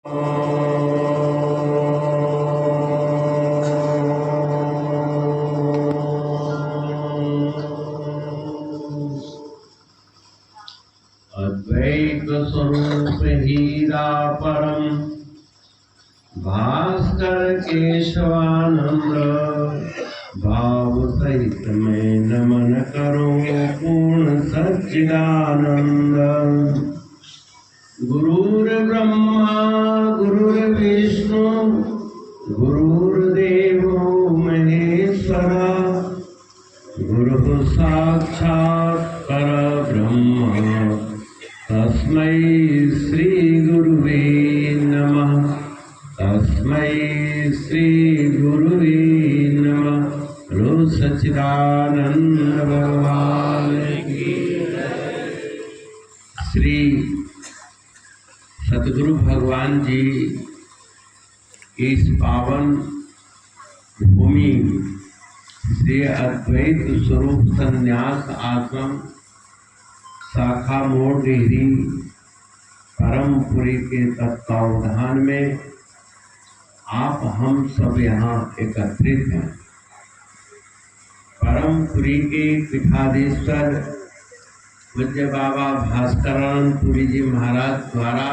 अद्वैत स्वरूप हीरा परम भास्कर केशवानंद भाव सहित मैं नमन करूं पूर्ण सच्चिदानंद। गुरुर्ब्रह्मा गुरुर्विष्णु गुरुर्देवो महेश्वरा गुरुः साक्षात् परब्रह्म तस्मै श्री गुरुवे नमः। तस्मै श्री गुरुवे नमः। रो सच्चिदानंद भगवान की श्री सतगुरु भगवान जी इस पावन भूमि श्री अद्वैत स्वरूप संन्यास आश्रम शाखा मोड़ डिहरी परमपुरी के तत्वावधान में आप हम सब यहाँ एकत्रित हैं। परमपुरी के पीठाधीश्वर पूज्य बाबा भास्करानंद पुरी जी महाराज द्वारा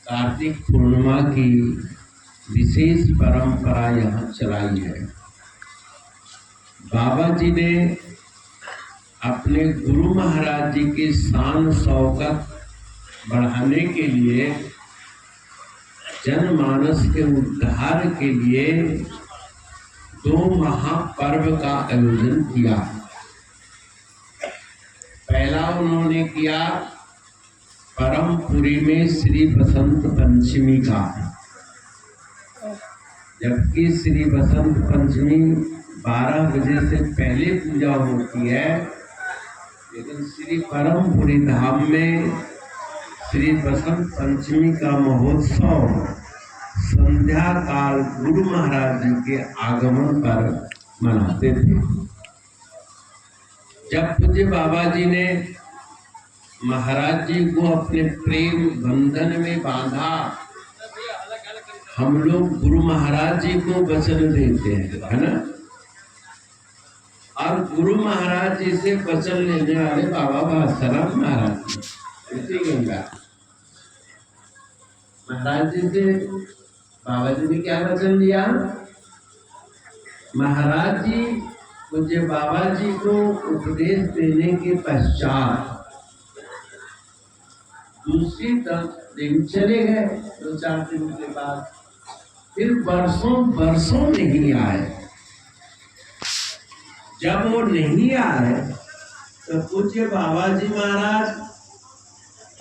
कार्तिक पूर्णिमा की विशेष परंपरा यहाँ चलाई है। बाबा जी ने अपने गुरु महाराज जी की शान शौकत बढ़ाने के लिए जनमानस के उद्धार के लिए 2 महापर्व का आयोजन किया। पहला उन्होंने किया परमपुरी में श्री बसंत पंचमी का, जबकि श्री बसंत पंचमी 12 बजे से पहले पूजा होती है, लेकिन श्री परमपुरी धाम में श्री बसंत पंचमी का महोत्सव संध्या काल गुरु महाराज जी के आगमन पर मनाते थे। जब पूज्य बाबा जी ने महाराज जी को अपने प्रेम बंधन में बांधा, हम लोग गुरु महाराज जी को वचन देते हैं, है ना। और गुरु महाराज जी से वचन लेने वाले बाबा भास्करानंद महाराज जी गंगा महाराज जी से बाबा जी ने क्या वचन दिया? महाराज जी पूज्य बाबा जी को उपदेश देने के पश्चात दूसरी दिन चले गए। 2-4 दिन के बाद फिर बरसों नहीं आए। जब वो नहीं आए तो पूज्य बाबा जी महाराज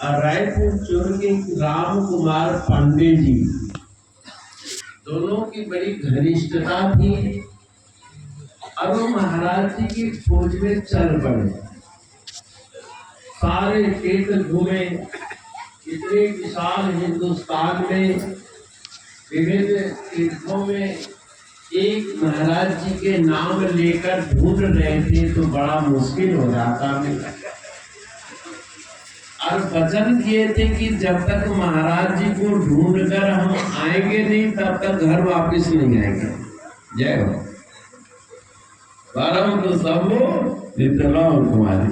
और रायपुर चोर के राम कुमार पांडे जी दोनों की बड़ी घनिष्ठता थी और वो महाराज जी की खोज में चल पड़े। सारे क्षेत्र घूमे, इतने विशाल हिंदुस्तान में विभिन्न तीर्थों में एक महाराज जी के नाम लेकर ढूंढ रहे थे तो बड़ा मुश्किल हो जाता है। और वचन किए थे कि जब तक महाराज जी को ढूंढ कर हम आएंगे नहीं तब तक घर वापस नहीं आएंगे। जय हो। परम तो सब तुम्हारे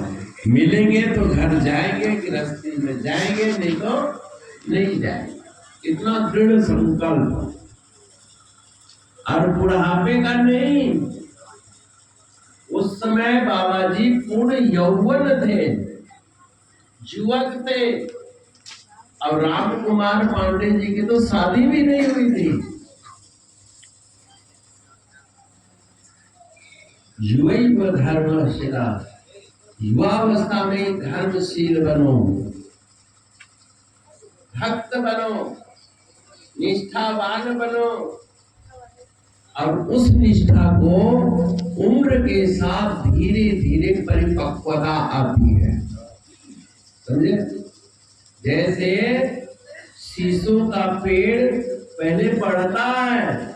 मिलेंगे तो घर जाएंगे, गृहस्थी में जाएंगे, नहीं तो नहीं जाएंगे। इतना दृढ़ संकल्प। और बुढ़ापे का नहीं, उस समय बाबा जी पूर्ण यौवन थे, युवक थे। और राम कुमार पांडे जी की तो शादी भी नहीं हुई थी। युवैव धर्मशिला, युवावस्था में धर्मशील बनो, भक्त बनो, निष्ठावान बनो। और उस निष्ठा को उम्र के साथ धीरे धीरे परिपक्वता आती है, समझे। जैसे शीशों का पेड़ पहले बढ़ता है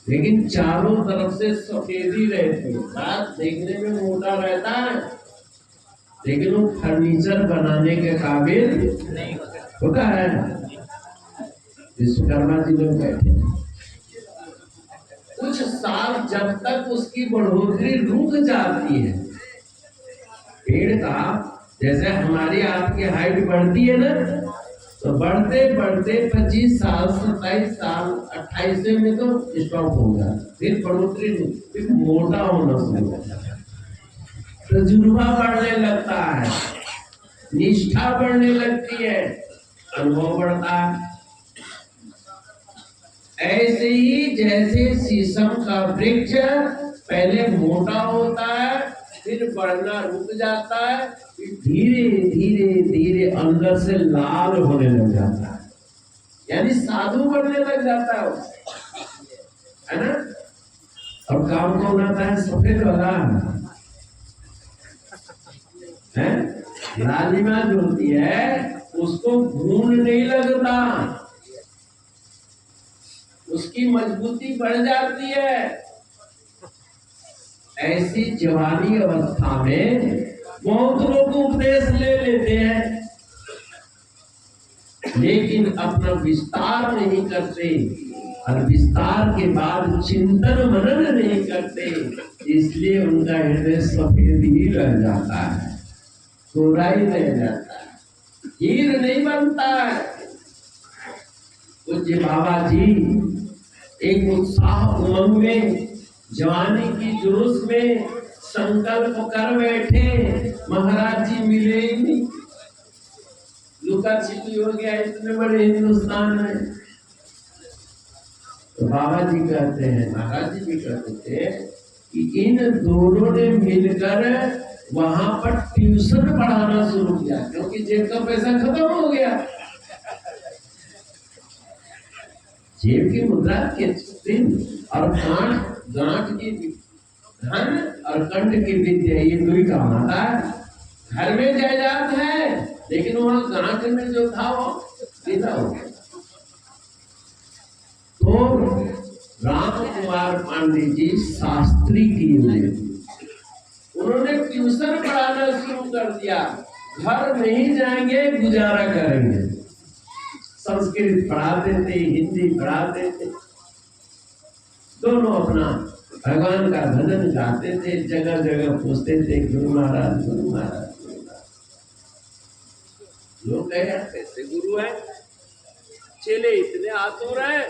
लेकिन चारों तरफ से सफेदी रहती है, साथ देखने में मोटा रहता है लेकिन वो फर्नीचर बनाने के काबिल नहीं होता। होता है। विश्वकर्मा जी लोग बैठे, कुछ साल जब तक उसकी बढ़ोतरी रुक जाती है, पेड़ का जैसे हमारी आपकी हाइट बढ़ती है ना, तो बढ़ते बढ़ते 25 साल 27 साल 28 में तो स्टॉप होगा, फिर बढ़ोतरी फिर मोटा होना शुरू होता है, तजुर्बा बढ़ने लगता है, निष्ठा बढ़ने लगती है, अनुभव बढ़ता है। ऐसे ही जैसे शीशम का वृक्ष पहले मोटा होता है, फिर बढ़ना रुक जाता है, फिर धीरे धीरे धीरे अंदर से लाल होने लग जाता है, यानी साधु बनने लग जाता है ना। और काम कौन आता है? सफेद वाला है, लालिमा जो होती है उसको घून नहीं लगता, उसकी मजबूती बढ़ जाती है। ऐसी जवानी अवस्था में बहुत लोग उपदेश ले लेते हैं, लेकिन अपना विस्तार नहीं करते, और विस्तार के बाद चिंतन मनन नहीं करते, इसलिए उनका हृदय सफेद ही रह जाता है, कोरा ही रह जाता है, हीर नहीं बनता है। पूज्य बाबा जी एक उत्साह उमंग में, जवानी की जोश में संकल्प कर बैठे, महाराज जी मिले ही नहीं, लुका छिपी हो गया इतने बड़े हिंदुस्तान में। तो बाबा जी कहते हैं, महाराज जी भी कहते थे कि इन दोनों ने मिलकर वहां पर ट्यूशन पढ़ाना शुरू किया, क्योंकि जेब का पैसा खत्म हो गया, जेब की मुद्रा के दिन और गांठ की धन और कंठ की विद्या, ये दो ही काम आता है। घर में जायदाद है, लेकिन वहां गांठ में जो था वो सीधा हो गया। तो राम कुमार पांडे जी शास्त्री की हुए, उन्होंने ट्यूशन पढ़ाना शुरू कर दिया, घर नहीं जाएंगे गुजारा करेंगे, संस्कृत पढ़ाते थे, हिंदी पढ़ाते थे, दोनों अपना भगवान का भजन गाते थे, जगह जगह पूछते थे गुरु महाराज गुरु महाराज गुरु महाराज। लोग कहे कैसे गुरु है, चेले इतने आतुर है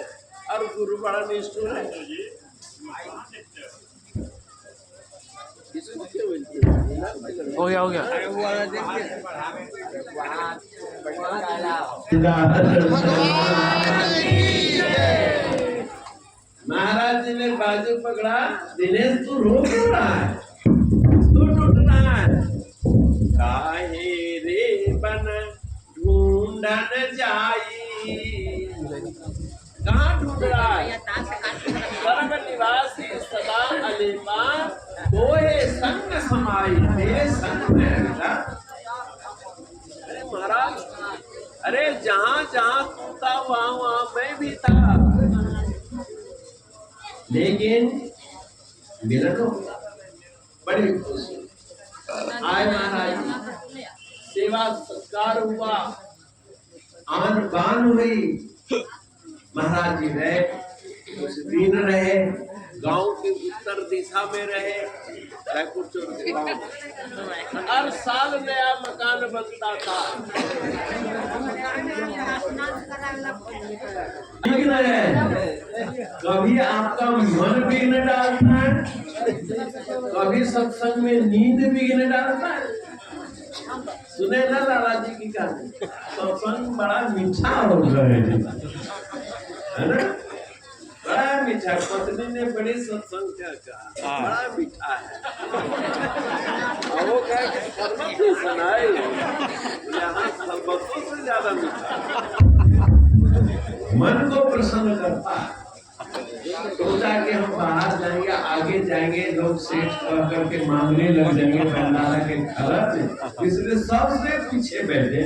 और गुरु बड़ा निष्ठुर है। हो गया महाराज जी ने बाजू पकड़ा, दिनेश तू रो क्यों रहा है, तू टूट रहा है, काहे रे बन ढूंढन जाई, कहाँ ढूंढ रहा है, सर्व निवासी सदा अलिपा, कोई संग समाई, तेरे संग में है। अरे महाराज, अरे जहाँ जहाँ तू था वहाँ वहाँ मैं भी था, लेकिन मिलन हो गया, बड़ी खुशी। आए महाराज, सेवा सत्कार हुआ, आन बान हुई, महाराज जी रहे, कुछ दिन रहे, गांव के उत्तर दिशा में रहे, हर साल नया मकान बनता था। कभी आपका मन विघ्न डालता है, कभी सत्संग में नींद विघ्न डालता है। सुने ना दादाजी की कहानी, सत्संग बड़ा मीठा हो गए है ना, बड़ा मीठा। पत्नी ने बड़ी सत्संग क्या कहा, बड़ा मीठा है, और वो कहे कि शरबत से सुनाई, यहाँ शरबतों से ज्यादा मीठा, मन को प्रसन्न करता है। सोचा कि हम बाहर जाएंगे, आगे जाएंगे, लोग सेठ कह करके मांगने लग जाएंगे भंडारा के खर्च, इसलिए सबसे पीछे बैठे।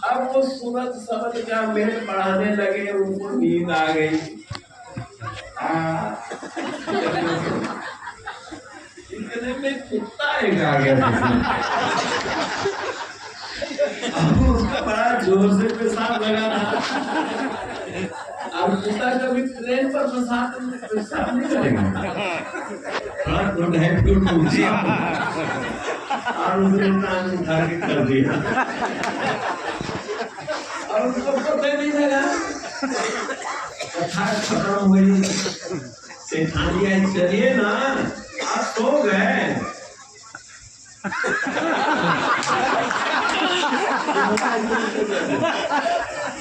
अब वो सूरत समझ का मेल पढ़ाने लगे, उनको नींद आ गई। इतने में कुत्ता एक आ गया, अब उसका बड़ा जोर से पेशाब लगा रहा। अब जूता कभी ट्रेन पर पेशाब नहीं करेगा, थोड़ा तो ढाई फुट ऊंचा और उसने टांग उठा के कर दिया और उसको पता नहीं लगा। कथा खत्म हुई, सेठानिया चलिए ना, आप सो गए।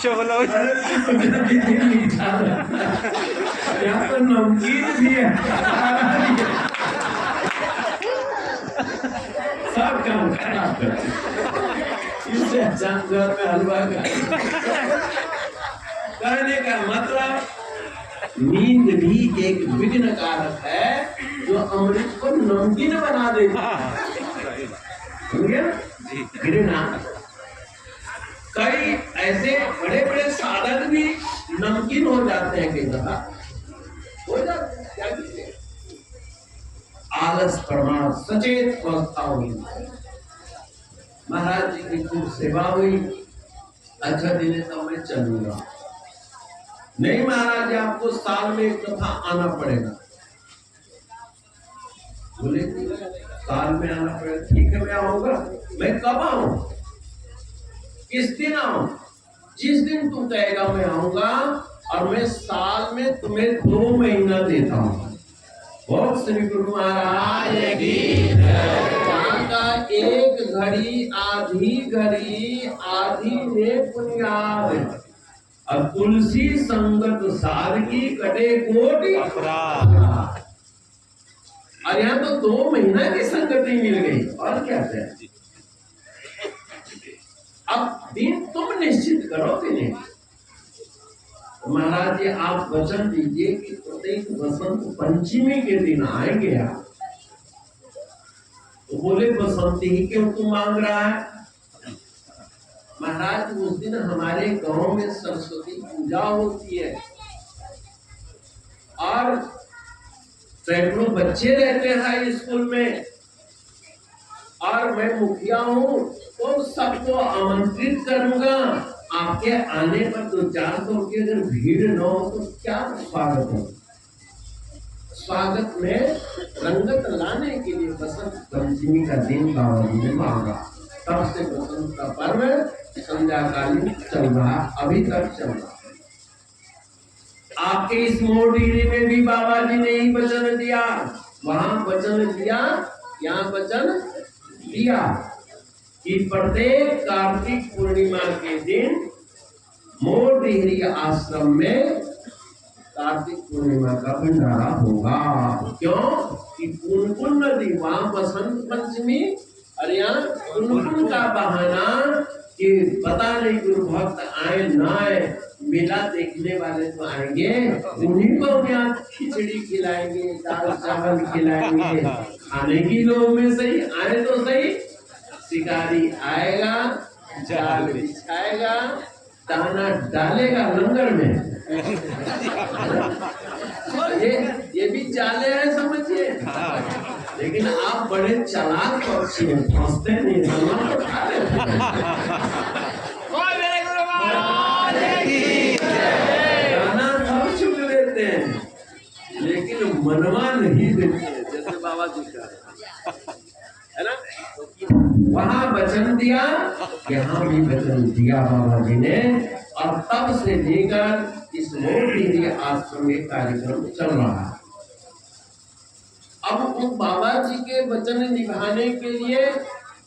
चलो यहाँ तो नमकीन भी है, सब काम खराब कर इससे अच्छा घर में हलवा का। कहने का मतलब नींद भी एक विघ्न कारक है जो अमृत को नमकीन बना देता है। घृणा, कई ऐसे बड़े बड़े साधक भी नमकीन हो जाते हैं, कई दफा हो जाते हैं। क्या कीजिए, आलस प्रमाण सचेत अवस्था हुई। महाराज जी की खूब सेवा हुई, अच्छा दिन तो मैं चलूंगा। नहीं महाराज जी, आपको साल में एक दफा आना पड़ेगा। बोले साल में आना पड़ेगा, ठीक है मैं आऊंगा। मैं कब आऊं, किस दिन आऊं? जिस दिन तू कहेगा मैं आऊंगा, और मैं साल में तुम्हें 2 महीना देता हूं। बहुत श्री गुरु महाराज की जहाँ का एक घड़ी आधी घड़ी आधी ने पुनियाद, अब तुलसी संगत सार की कटे कोटि अपराध। और यहाँ तो 2 महीना की संगति मिल गई, और क्या चाहिए। अब दिन तुम निश्चित करो कि नहीं। महाराज जी आप वचन दीजिए कि प्रत्येक बसंत पंचमी के दिन आएंगे आप। तो बोले बसंत ही क्यों तू मांग रहा है? महाराज उस दिन हमारे गांव में सरस्वती पूजा होती है और सैकड़ों बच्चे रहते हैं स्कूल में, और मैं मुखिया हूँ तो सबको आमंत्रित करूंगा। आपके आने पर 200-400 की अगर भीड़ न हो तो क्या स्वागत हो। स्वागत में रंगत लाने के लिए बसंत पंचमी का दिन बाबा जी ने मांगा। तब से बसंत का पर्व संध्याकालीन चल रहा, अभी तक चल रहा। आपके इस मोरडीरी में भी बाबा जी ने ही वचन दिया, वहां वचन दिया, यहाँ वचन दिया कि प्रत्येक कार्तिक पूर्णिमा के दिन मोरडीरी आश्रम में कार्तिक पूर्णिमा का भंडारा होगा। क्यों कि पुनपुन नदी, वहां बसंत पंचमी, और यहाँ पुनपुन का बहाना कि पता नहीं गुरु भक्त आए ना आए, मेला देखने वाले तो आएंगे, उन्हीं को यहाँ खिचड़ी खिलाएंगे, दाल चावल खिलाएंगे। खाने की लोग में सही आए तो सही, शिकारी आएगा, जाल बिछाएगा, दाना डालेगा लंगर में। ये भी चाले हैं समझिए। लेकिन आप बड़े चालाक पक्षी हैं, फंसते नहीं, खा लेते दाना सब चुक लेते हैं, लेकिन मनवा नहीं देते हैं, जैसे बाबा जी का है ना। वहां वचन दिया, यहाँ भी वचन दिया बाबा जी ने, और तब से लेकर इस मोरडीरी आश्रम में कार्यक्रम चल रहा है। अब उन बाबा जी के वचन निभाने के लिए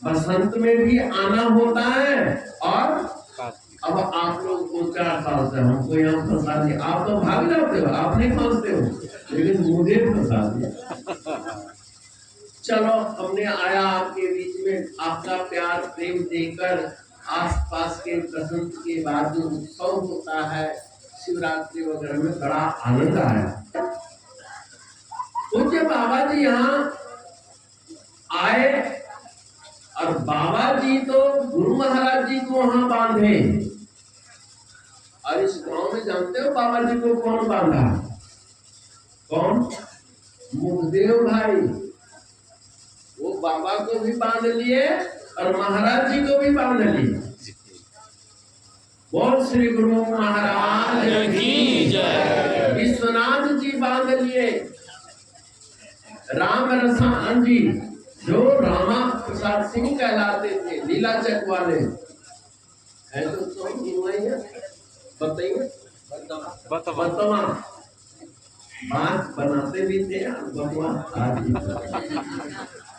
बसंत में भी आना होता है, और अब आप लोग 2-4 साल से हमको यहाँ फंसा दिया। आप तो भाग जाते हो, आप नहीं फंसते हो, लेकिन मुझे फंसा दिया। चलो हमने आया आपके बीच में, आपका प्यार प्रेम देकर आसपास के बसंत के बाद जो उत्सव होता है शिवरात्रि वगैरह में, बड़ा आनंद आया। पूज्य बाबा जी यहाँ आए, और बाबा जी तो गुरु महाराज जी को वहां बांधे। और इस गांव में जानते हो बाबा जी को कौन बांधा? कौन? मुखदेव भाई। वो बाबा को भी बांध लिए और महाराज जी को भी बांध लिए। बोल श्री गुरु महाराज की जय। विश्वनाथ जी बांध लिए राम रसान जी, जो रामा प्रसाद सिंह कहलाते थे, लीलाचक वाले है तो बताइए। बतवा बात बनाते भी थे, बतवा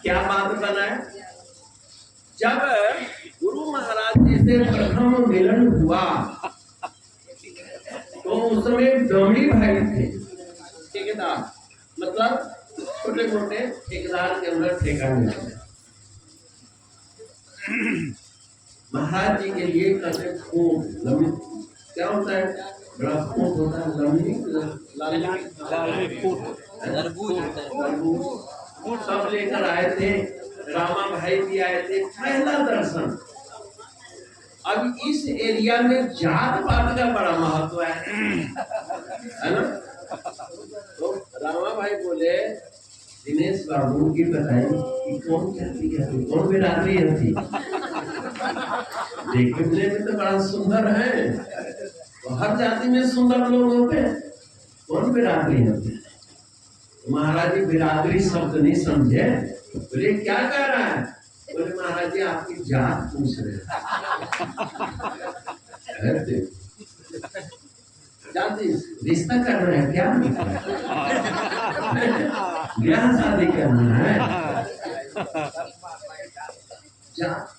क्या बात बनाए। जब गुरु महाराज जी से प्रथम मिलन हुआ तो उस समय डमरी भाई थे, ठेकेदार, मतलब छोटे मोटे ठेकेदार के अंदर ठेका मिला। महाराज जी के लिए कहते खूब लंबी, क्या होता है, बड़ा खूब होता है, लंबी सब लेकर आए थे। रामा भाई भी आए थे, पहला दर्शन। अब इस एरिया में जात पात का बड़ा महत्व है ना। तो रामा भाई बोले दिनेश बाबू की बताइए कि कौन कहती है, कौन बिरादरी थी। देखने में तो बड़ा सुंदर है, तो हर जाति में सुंदर लोग होते हैं, कौन बिरादरी होती। महाराज जी बिरादरी शब्द नहीं समझे, बोले क्या कह रहा है। बोले महाराज जी आपकी जात पूछ रहे हैं, जाति रिश्ता कर रहे हैं क्या, ब्याह शादी करना है। जात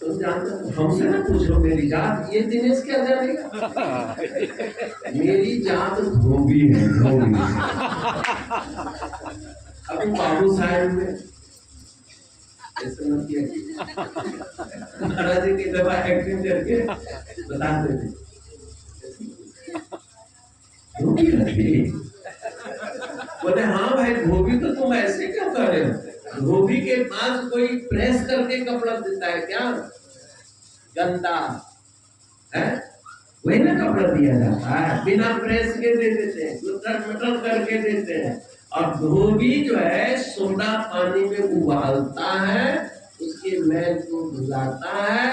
तुम जानते हो, हमसे ना पूछो मेरी जात, ये दिनेश क्या जानेगा। मेरी जात धोबी है, धोबी। अब बाबू साहब में ऐसे मत किया, महाराज जी की दवा एक्टिंग करके बताते थे धोबी लगी। बोले हाँ भाई धोबी, तो तुम ऐसे क्या कर रहे हो। धोबी के पास कोई प्रेस करके कपड़ा देता है क्या, गंदा है वही ना कपड़ा दिया जाता है, बिना प्रेस के दे देते हैं, मटर करके देते हैं। और धोबी जो है सोडा पानी में उबालता है, उसके मैल को धुलाता है,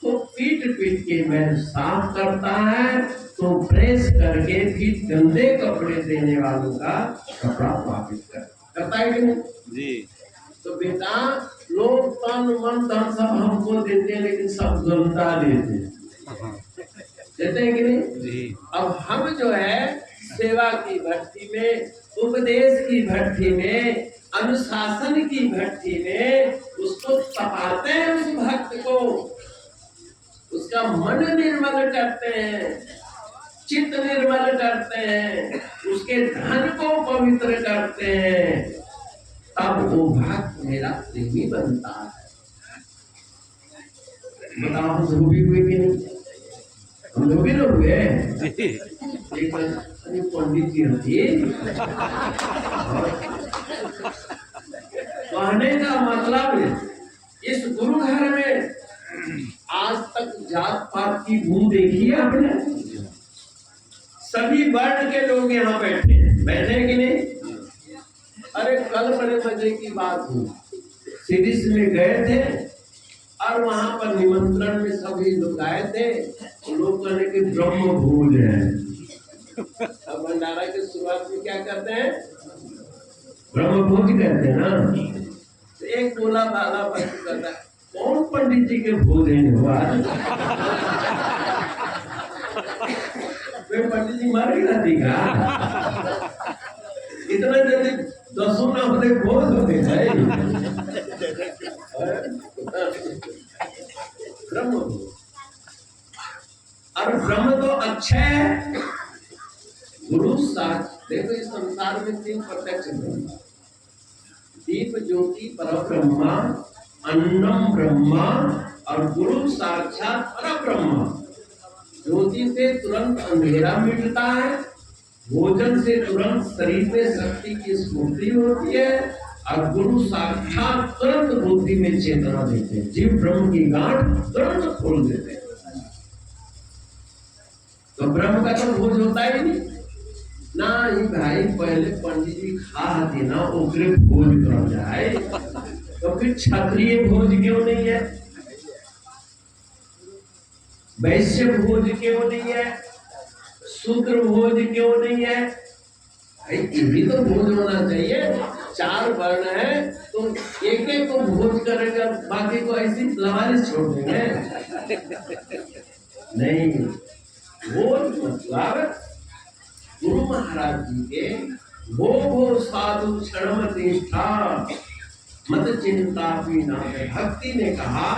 तो पीट पीट के मैल साफ करता है, तो प्रेस करके फिर गंदे कपड़े देने वालों का कपड़ा वापिस करता है कि नहीं जी। तो बेटा लोग तन मन धन सब हमको देते हैं, लेकिन सब गंदा देते हैं कि नहीं जी। अब हम जो है सेवा की भट्टी में, उपदेश की भट्टी में, अनुशासन की भट्टी में उसको तपाते हैं, उस भक्त को उसका मन निर्मल करते हैं, चित्त निर्मल करते हैं, उसके धन को पवित्र करते हैं, तब वो भक्त मेरा प्रेमी बनता है। बताओ हम धोबी हुए कि नहीं, हम धोबी लोग हुए। पंडित जी होती कहने का मतलब इस गुरु घर में आज तक जात पात की बू देखी है आपने। सभी वर्ण के लोग यहाँ बैठे कि नहीं। अरे कल बड़े मजे की बात हुई, सीरीज में गए थे और वहां पर निमंत्रण में सभी लोग आए थे। लोग कहने के ब्रह्म भोज है। अब भंडारा की शुरुआत में क्या करते हैं, ब्रह्म भोज कहते हैं ना। तो एक बोला बाला बच्चू कहता है कौन पंडित जी के भोज हुआ। पंडित जी मार गिरा देगा, इतना जल्दी 10 ना होते भोज होते भाई। ब्रह्म और ब्रह्म तो अच्छा है। गुरु साक्ष देखो, इस संसार में 3 प्रत्यक्ष ब्रह्म, दीप ज्योति पर ब्रह्मा, अन्नम ब्रह्मा और गुरु साक्षात पर ब्रह्मा। ज्योति से तुरंत अंधेरा मिटता है, भोजन से तुरंत शरीर में शक्ति की स्फूर्ति होती है, और गुरु साक्षात तुरंत बुद्धि में चेतना देते हैं, जीव ब्रह्म की गांठ तुरंत खोल देते हैं। तो ब्रह्म का तो भोज होता ही नहीं ना ही भाई। पहले पंडित जी खा देना ओकरे भोज कर जाए, तो फिर क्षत्रिय भोज क्यों नहीं है। वैश्य भोज क्यों नहीं है, शूद्र भोज क्यों नहीं है? भाई ये भी तो भोज होना चाहिए। 4 वर्ण है तो एक एक को भोज करेगा, बाकी को ऐसी लवारिस छोड़ देंगे? नहीं, भोज मतलब गुरु महाराज जी के वो साधु क्षण निष्ठा मत चिंता पीना। भक्ति ने कहा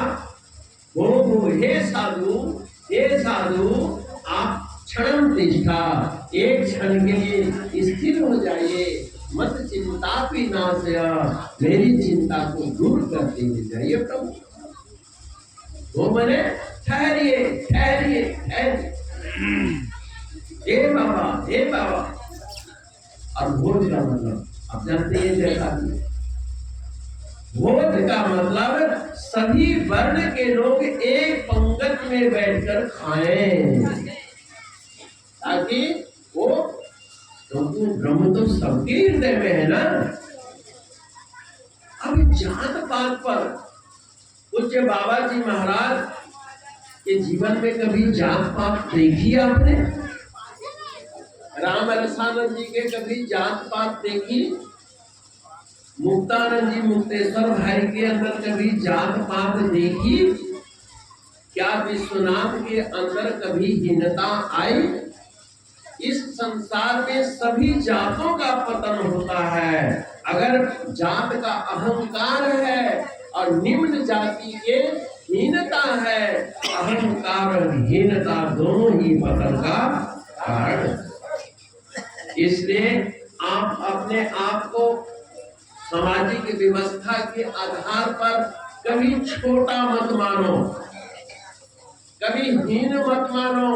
वो हे साधु आप क्षण निष्ठा, एक क्षण के लिए स्थिर हो जाइए, मत चिंता पीना से मेरी चिंता को दूर करते हुए जाइए प्रभु। वो मैंने ठहरिए ठहरिए ठहरिए, हे बाबा। और भोज का मतलब आप जानते हैं जैसा भोज का मतलब सभी वर्ण के लोग एक पंगत में बैठकर खाएं, ताकि वो क्योंकि ब्रह्म तो सबके हृदय में है ना। अब जात पात पर पूज्य बाबा जी महाराज के जीवन में कभी जात पात देखी आपने? राम रसानंद जी के कभी जात पात देखी? मुक्तानंद जी मुक्तेश्वर भाई के अंदर कभी जात पात देखी? क्या विश्वनाथ के अंदर कभी हीनता आई? इस संसार में सभी जातों का पतन होता है। अगर जात का अहंकार है और निम्न जाति के हीनता है, अहंकार हीनता दोनों ही पतन का कारण। इसलिए आप अपने आप को सामाजिक व्यवस्था के आधार पर कभी छोटा मत मानो, कभी हीन मत मानो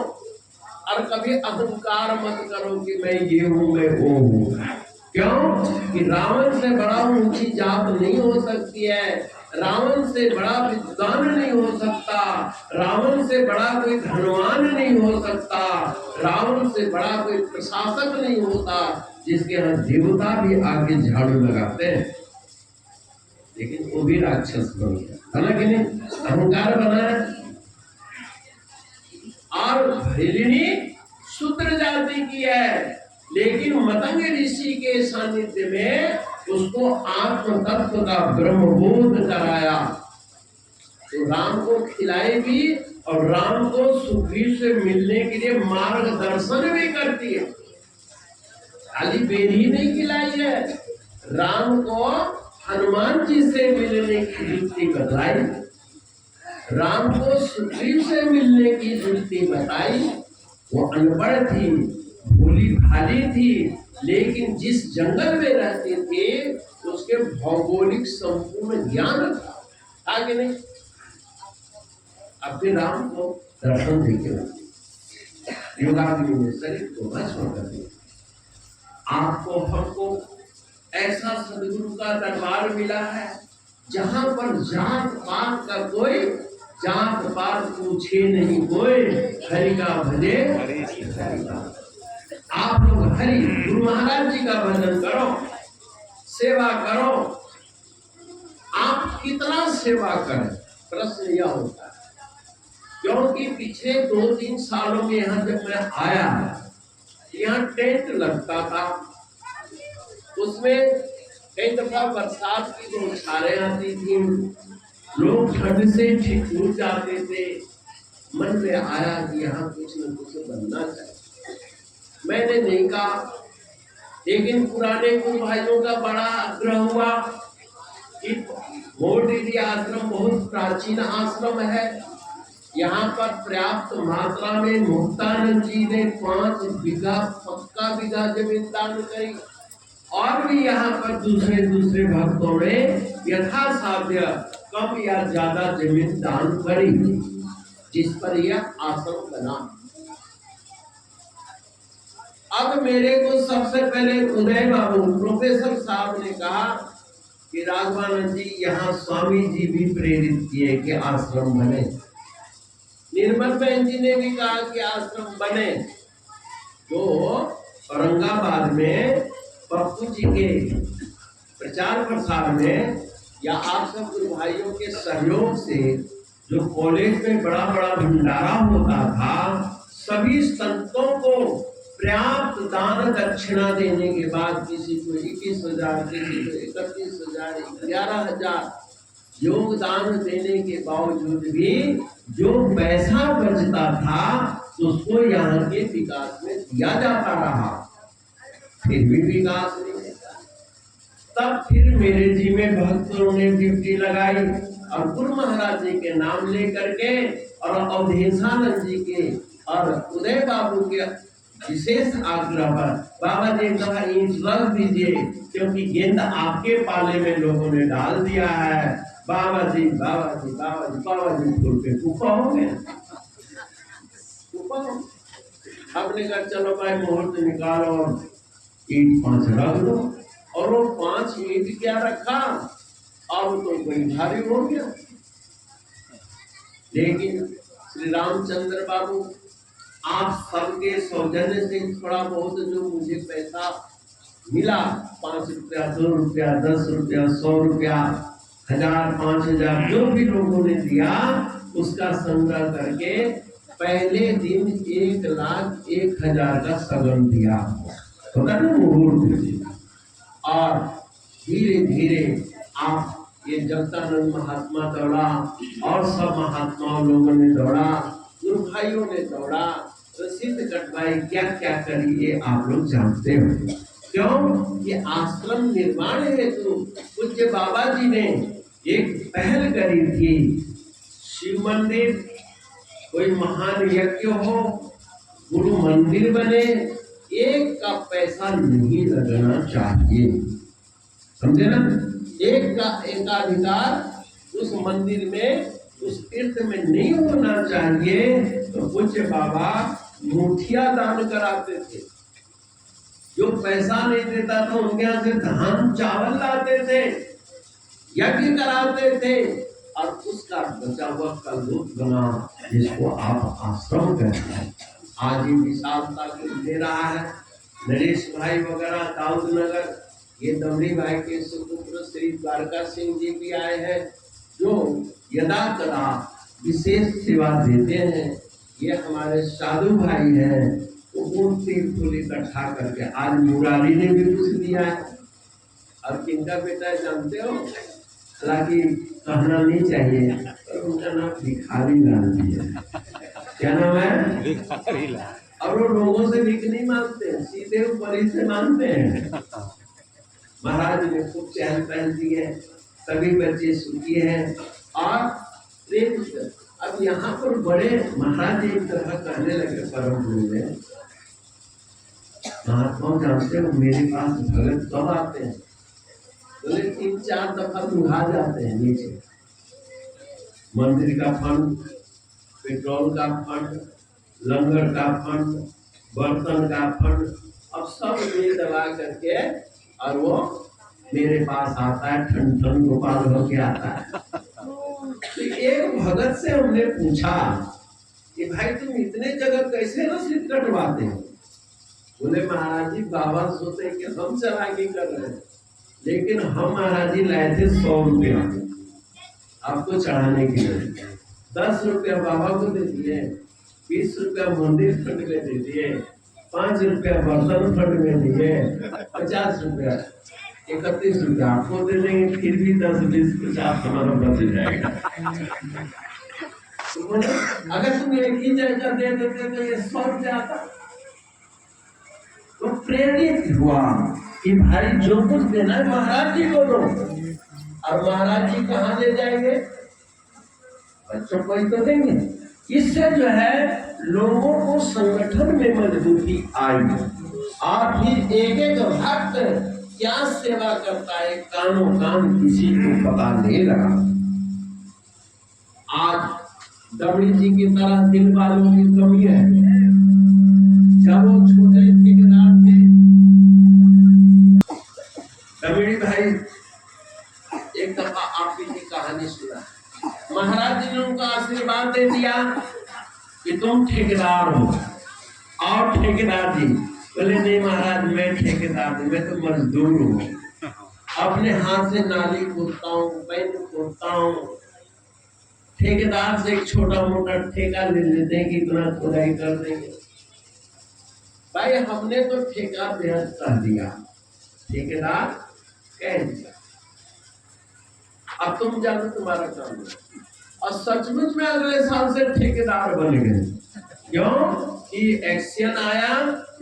और कभी अहंकार मत करो कि मैं ये हूं, मैं वो हूं। क्यों कि रावण से बड़ा ऊंची जात नहीं हो सकती है, रावण से बड़ा विद्वान नहीं हो सकता, रावण से बड़ा कोई धनवान नहीं हो सकता, रावण से बड़ा कोई प्रशासक नहीं होता जिसके यहाँ देवता भी आके झाड़ू लगाते हैं, लेकिन वो भी राक्षस बन गया है ना कि नहीं? अहंकार बना है। और भैलिनी शूद्र जाति की है, लेकिन मतंग ऋषि के सानिध्य में उसको आत्म तत्व का ब्रह्मबोध कराया, तो राम को खिलाई भी और राम को सुग्रीव से मिलने के लिए मार्गदर्शन भी करती है। खाली बेर ही नहीं खिलाई है, राम को हनुमान जी से मिलने की युक्ति बताई, राम को सुग्रीव से मिलने की युक्ति बताई। वो अनपढ़ थी, भोली भाली थी, लेकिन जिस जंगल में रहते थे उसके भौगोलिक संपूर्ण ज्ञान था, आगे नहीं। अपने राम को दर्शन देके योगाग्नि में शरीर को भस्म कर दिया। आपको हमको ऐसा सदगुरु का दरबार मिला है जहां पर जात पात का कोई जात पात पूछे नहीं कोई, हरि का भजे हरि का। आप लोग हरि गुरु महाराज जी का भजन करो, सेवा करो। आप कितना सेवा करें, प्रश्न यह होता है। क्योंकि पिछले 2-3 सालों में यहाँ जब मैं आया, यहाँ टेंट लगता था, उसमें कई दफा बरसात की बौछारें आती थी, लोग ठंड से ठिठुर जाते थे। मन में आया कि यहाँ कुछ न कुछ बनना चाहिए। मैंने नहीं कहा, लेकिन पुराने गुरु भाइयों का बड़ा आग्रह हुआ कि मोटी आश्रम बहुत प्राचीन आश्रम है, यहाँ पर पर्याप्त मात्रा में मुक्तानंद जी ने 5 बीघा पक्का बीघा जमीन दान करी, और भी यहाँ पर दूसरे भक्तों ने यथासाध्य कम या ज्यादा जमीन दान करी, जिस पर यह आश्रम बना। अब मेरे को सबसे पहले उदय बाबू प्रोफेसर साहब ने कहा कि राघवानंद जी, यहाँ स्वामी जी भी प्रेरित किए कि आश्रम बने। निर्मल बहन जी ने भी कहा कि आश्रम बने। तो औरंगाबाद में पप्पू जी के प्रचार प्रसार में या आप सब गुरु भाइयों के सहयोग से जो कॉलेज में बड़ा बड़ा भंडारा होता था, सभी संतों को पर्याप्त दान दक्षिणा देने के बाद किसी को 21,000, किसी को 31,000, 11,000 योगदान देने के बावजूद भी जो पैसा बचता था उसको यहाँ के विकास में दिया जाता रहा, फिर भी विकास नहीं होता। तब फिर मेरे जी में भक्तों ने ड्यूटी लगाई और गुरु महाराज जी के नाम लेकर के और अवधेशानंद जी के और उदय बाबू के विशेष आग्रह पर बाबा जी कहा ईंट रख दीजिए, क्योंकि गेंद आपके पाले में लोगों ने डाल दिया है। बाबा जी बाबा जी बाबा जी बाबा जी फूल पे कुफा हो गया। आपने कहा चलो भाई मुहूर्त निकालो और ईंट 5 रख दो, और वो 5 ईंट क्या रखा, अब तो कोई भारी हो गया। लेकिन श्री रामचंद्र बाबू आप सबके सौजन्य से थोड़ा बहुत जो मुझे पैसा मिला, 5 रुपया, 2 रुपया, 10 रुपया, 100 रुपया, 1000, 5000 जो भी लोगों ने दिया, उसका संग्रह करके पहले दिन 1,01,000 का सगन दिया, पता ना मुहूर्त। और धीरे धीरे आप ये जगदानंद महात्मा दौड़ा और सब महात्माओं लोगों ने दौड़ा, गुरु भाइयों ने दौड़ा, रसीद कटवाई, क्या क्या करी ये आप लोग जानते हो। क्यों? ये आश्रम निर्माण हेतु पूज्य बाबा जी ने एक पहल करी थी। शिव मंदिर, कोई महान यज्ञ हो, गुरु मंदिर बने, एक का पैसा नहीं लगना चाहिए, समझे ना। एक का एकाधिकार उस मंदिर में, उस तीर्थ में नहीं होना चाहिए। तो पूज्य बाबा मुठिया दान कराते थे, जो पैसा नहीं देता था उनके यहाँ से धान चावल लाते थे, यज्ञ कराते थे, और उसका बचा हुआ कलयुग बना, जिसको आप आश्रम कहते हैं। आज ही विशालता ले रहा है। नरेश भाई वगैरह दाऊद नगर, ये दमड़ी भाई के सुपुत्र श्री द्वारका सिंह जी भी आए हैं, जो यदा कदा विशेष सेवा देते हैं। ये हमारे साधु भाई हैं, तो मूर्ति फूल इकट्ठा करके आज मुरारी ने भी कुछ दिया है। और किनका बेटा है जानते हो? हालांकि कहना नहीं चाहिए, पर उनका नाम भिखारी लाल जी है। क्या नाम है? भिखारी लाल। और वो लोगों से भिख नहीं मांगते, सीधे ऊपर ही से मांगते हैं। महाराज ने खूब चहल पहल दी है, सभी बच्चे सुखी हैं और प्रेम से। अब यहाँ पर बड़े महाराज एक तरह कहने लगे, परम गुरु में महात्मा जानते हो मेरे पास भगत कब आते हैं? बोले 3-4 दफा दुहा जाते हैं नीचे। मंदिर का फंड, पेट्रोल का फंड, लंगर का फंड, बर्तन का फंड, अब सब मिल दबा करके और वो मेरे पास आता है, ठन ठन गोपाल होके आता है। तो एक भगत से हमने पूछा कि भाई तुम इतने जगह कैसे रसीद कटवाते हो? बोले महाराज जी बाबा सोचे कि हम चलाकी कर रहे हैं, लेकिन हम महाराज जी लाए थे 100 रुपया आपको चढ़ाने के लिए, 10 रुपया बाबा को दे दिए, 20 रुपया मंदिर फंड में दे दिए, 5 रुपया बर्तन फंड में दिए, 50 रुपया, 31 रुपया आपको दे देंगे, फिर भी 10, 20, 50 हमारा बच जाएगा। अगर तुम एक ही जगह दे देते तो ये 100 रुपया आता। तो प्रेरित हुआ कि भाई जो कुछ देना है महाराज जी को दो। और महाराज जी कहाँ ले जाएंगे? बच्चों को ही तो देंगे। इससे जो है लोगों को संगठन में मजबूती आई, और फिर एक एक भक्त क्या सेवा करता है कानों कान किसी को पता नहीं लगा। आज दमड़ी जी की तरह दिल वालों की कमी है। जब वो छोटे ठेकेदार थे, दमड़ी भाई एक दफा आपकी कहानी सुना, महाराज जी ने उनको आशीर्वाद दे दिया कि तुम ठेकेदार हो। और ठेकेदार जी बोले नहीं महाराज मैं ठेकेदार नहीं, मैं तो मजदूर हूँ, अपने हाथ से नाली खोदता हूँ, पैन खोदता हूँ, ठेकेदार से एक छोटा मोटा ठेका ले लेते हैं कि इतना खुदाई कर देंगे। भाई हमने तो ठेका बेहद कह दिया, ठेकेदार कह दिया, अब तुम जानो तुम्हारा काम है। और सचमुच में अगले साल से ठेकेदार बन गए। क्यों कि एक्शन आया,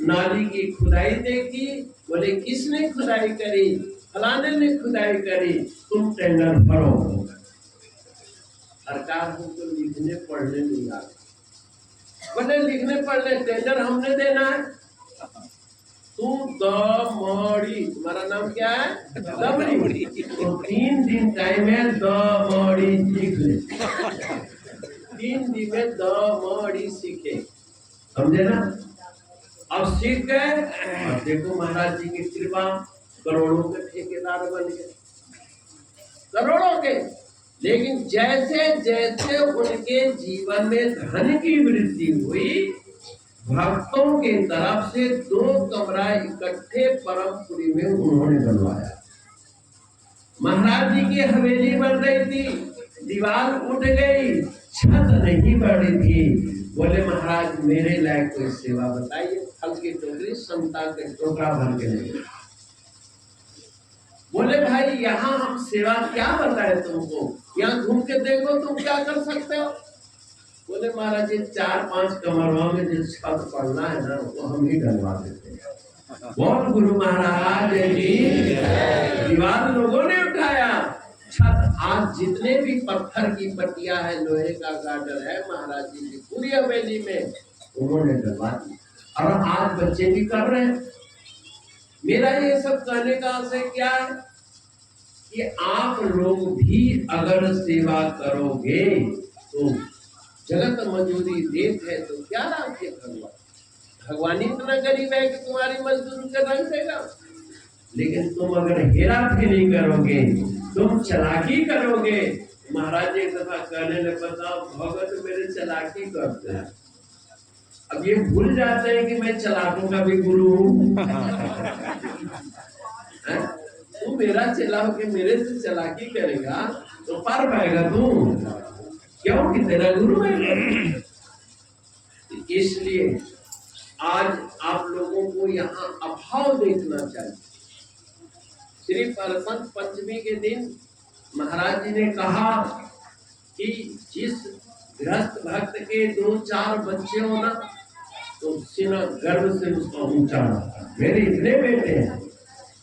नाली की खुदाई देखी, बोले किसने खुदाई करी, फलाने ने खुदाई करी, तुम टेंडर भरो। सरकार हमको लिखने पढ़ने नहीं आता, बोले लिखने पढ़ने टेंडर हमने देना है, तू दमड़ी, तुम्हारा नाम क्या है, दमड़ी, तो 3 दिन टाइम है, दमड़ी लिख ले। 3 दिन में दमड़ी सीखे, समझे ना। अब सीख गए, अब देखो महाराज जी की कृपा, करोड़ों के ठेकेदार बन गए, करोड़ों के। लेकिन जैसे जैसे उनके जीवन में धन की वृद्धि हुई, भक्तों के तरफ से 2 कमरा इकट्ठे परमपुरी में उन्होंने बनवाया। महाराज जी की हवेली बन रही थी, दीवार उठ गई, छत नहीं बढ़ी थी। बोले महाराज मेरे लायक कोई सेवा बताइए। फल की टोकरी समता के टोकरा भर के ले। बोले भाई यहाँ हम सेवा क्या बताए तुमको, यहाँ घूम के देखो तुम क्या कर सकते हो। बोले महाराज जी 4-5 कमरों में जो छत पड़ना है ना, वो हम ही डलवा देते हैं। बोल गुरु महाराज जी। दीवार लोगों ने उठाया, छत आज जितने भी पत्थर की पट्टियां है, लोहे का गार्डर है, महाराज जी की पूरी हवेली में उन्होंने डलवा दी। और आज बच्चे भी कर रहे हैं। मेरा ये सब कहने का आशय क्या है कि आप लोग भी अगर सेवा करोगे तो जगत मजदूरी देते है, तो क्या राखे भगवान। भगवान इतना गरीब है कि तुम्हारी मजदूरी का रंग देगा। लेकिन तुम अगर हेरा फेरी करोगे, तुम चलाकी करोगे, महाराज एक दफा कहने लगे बताओ भगत मेरे चलाकी करते हैं, अब ये भूल जाते हैं कि मैं चलाकों का भी गुरु हूँ। तू मेरा चला के मेरे से चलाकी करेगा तो पार पाएगा तू, क्योंकि तेरा गुरु है। इसलिए आज आप लोगों को यहाँ अभाव देखना चाहिए। श्री परसंत पंचमी के दिन महाराज जी ने कहा कि जिस गृहस्थ भक्त के 2-4 बच्चे हो ना, तो सीना गर्व से उसका ऊंचा रहता है। मेरे इतने बेटे हैं,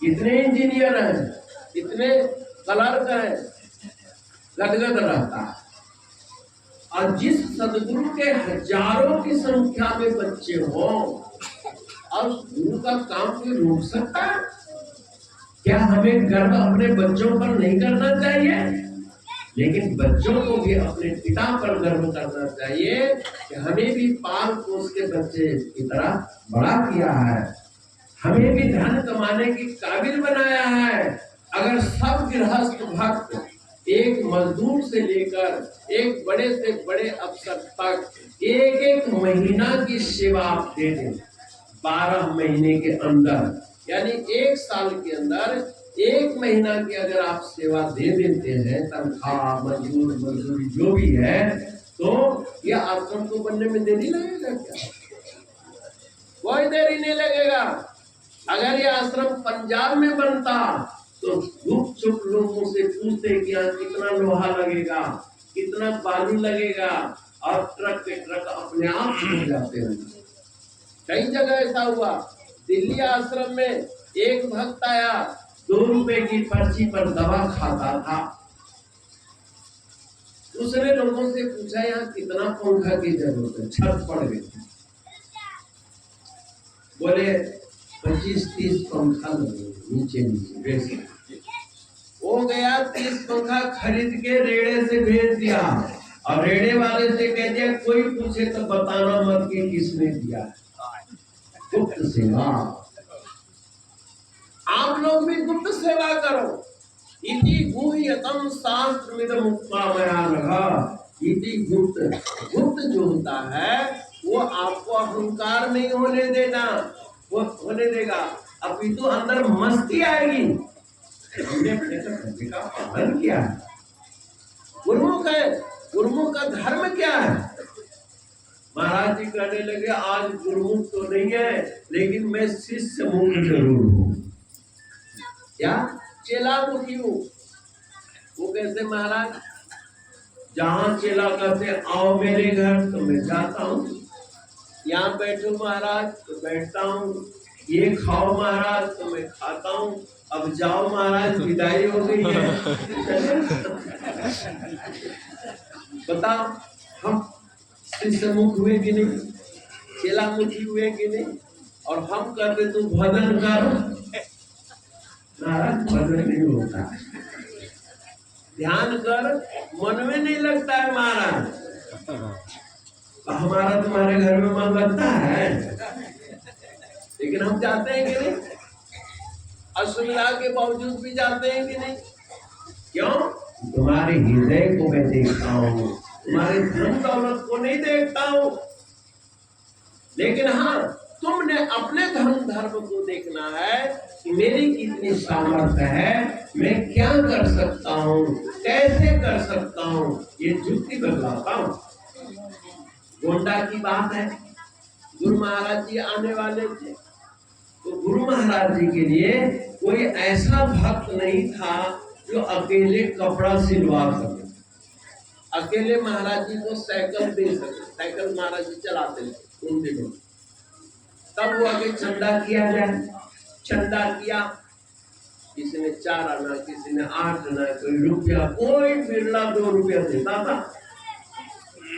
इतने इंजीनियर हैं, इतने क्लर्क हैं, गदगद रहता है। और जिस सदगुरु के हजारों की संख्या में बच्चे हो, और गुरु का काम कोई रोक सकता है क्या? हमें गर्व अपने बच्चों पर नहीं करना चाहिए, लेकिन बच्चों को भी अपने पिता पर गर्व करना चाहिए कि हमें भी पाल पोस के बच्चे की तरह बड़ा किया है, हमें भी धन कमाने की काबिल बनाया है। अगर सब गृहस्थ भक्त एक मजदूर से लेकर एक बड़े से बड़े अफसर तक 1-1 महीना की सेवा आप दे दें, 12 महीने के अंदर, यानी 1 साल के अंदर 1 महीना की अगर आप सेवा दे देते हैं, तनख्वाह मजदूरी जो भी है, तो यह आश्रम को बनने में देरी लगेगा क्या? कोई देरी नहीं लगेगा। अगर यह आश्रम पंजाब में बनता तो गुप्त चुप लोगों से पूछते कि यहाँ कितना लोहा लगेगा, कितना बालू लगेगा, और ट्रक के ट्रक अपने आप हो जाते हैं। कई जगह ऐसा हुआ। दिल्ली आश्रम में एक भक्त आया, 2 रुपए की पर्ची पर दवा खाता था। दूसरे लोगों से पूछा यहाँ कितना पंखा की जरूरत है, छत पड़ गई। बोले 25-30 पंखा लगे नीचे नीचे। वो गया 30 पंखा खरीद के रेड़े से भेज दिया, और रेड़े वाले से कह दिया कोई पूछे तो बताना मत कि किसने दिया। गुप्त सेवा। आप लोग भी गुप्त सेवा करो। इति गुह्यतम शास्त्रमिदं उक्त्वा इति गुप्त जो होता है वो आपको अहंकार नहीं होने देना, वो होने देगा। अभी तो अंदर मस्ती आएगी, हमने अपने का पालन किया है। गुरुमुख है, गुरुमुख का धर्म क्या है? महाराज जी कहने लगे आज गुरुमुख तो नहीं है, लेकिन मैं शिष्य मुख जरूर हूँ। क्या? चेला मुखी हूँ। वो कैसे महाराज? जहाँ चेला कहते आओ मेरे घर तो मैं जाता हूँ, यहाँ बैठो महाराज तो बैठता हूँ, ये खाओ महाराज तो मैं खाता हूँ, अब जाओ महाराज विदाई हो गई है। बताओ हम शिष्य मुख हुए कि नहीं? चेला मुखी हुए कि नहीं? और हम कहते तू भजन कर, महाराज भजन नहीं होता। ध्यान कर, मन में नहीं लगता है महाराज। हमारा तुम्हारे घर में मन लगता है, लेकिन हम जाते हैं कि नहीं? असुविधा के बावजूद भी जाते हैं कि नहीं? क्यों? तुम्हारे हृदय को मैं देखता हूँ, तुम्हारे धन दौलत को नहीं देखता हूँ। लेकिन हाँ, तुमने अपने धर्म को देखना है कि मेरी कितनी सामर्थ्य है, मैं क्या कर सकता हूँ, कैसे कर सकता हूँ, ये जुक्ति बदलाता हूँ। गोंडा की बात है, गुरु महाराज जी आने वाले थे, तो गुरु महाराज जी के लिए कोई ऐसा भक्त नहीं था जो अकेले कपड़ा सिलवा सके, अकेले महाराज जी को साइकिल दे सके। साइकिल महाराज जी चलाते थे उन दिनों। तब वो आगे चंदा किया जाए, चंदा किया, किसी ने 4 आना, किसी ने 8 आना, कोई रुपया, कोई बिरला 2 रुपया देता था।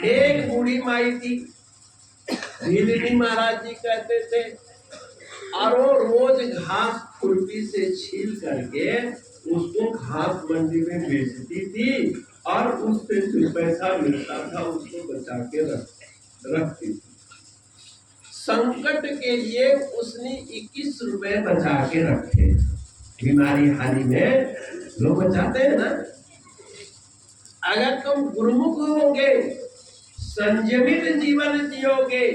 एक बूढ़ी माई थी, भीलनी महाराज जी कहते थे, और वो रोज घास खुरपी से छील करके उसको घास मंडी में बेचती थी, और उससे जो पैसा मिलता था उसको बचा के रखती थी। संकट के लिए उसने 21 रुपए बचा के रखे। बीमारी हानि में लोग बचाते हैं ना। अगर तुम गुरुमुख होगे, संयमित जीवन जियोगे,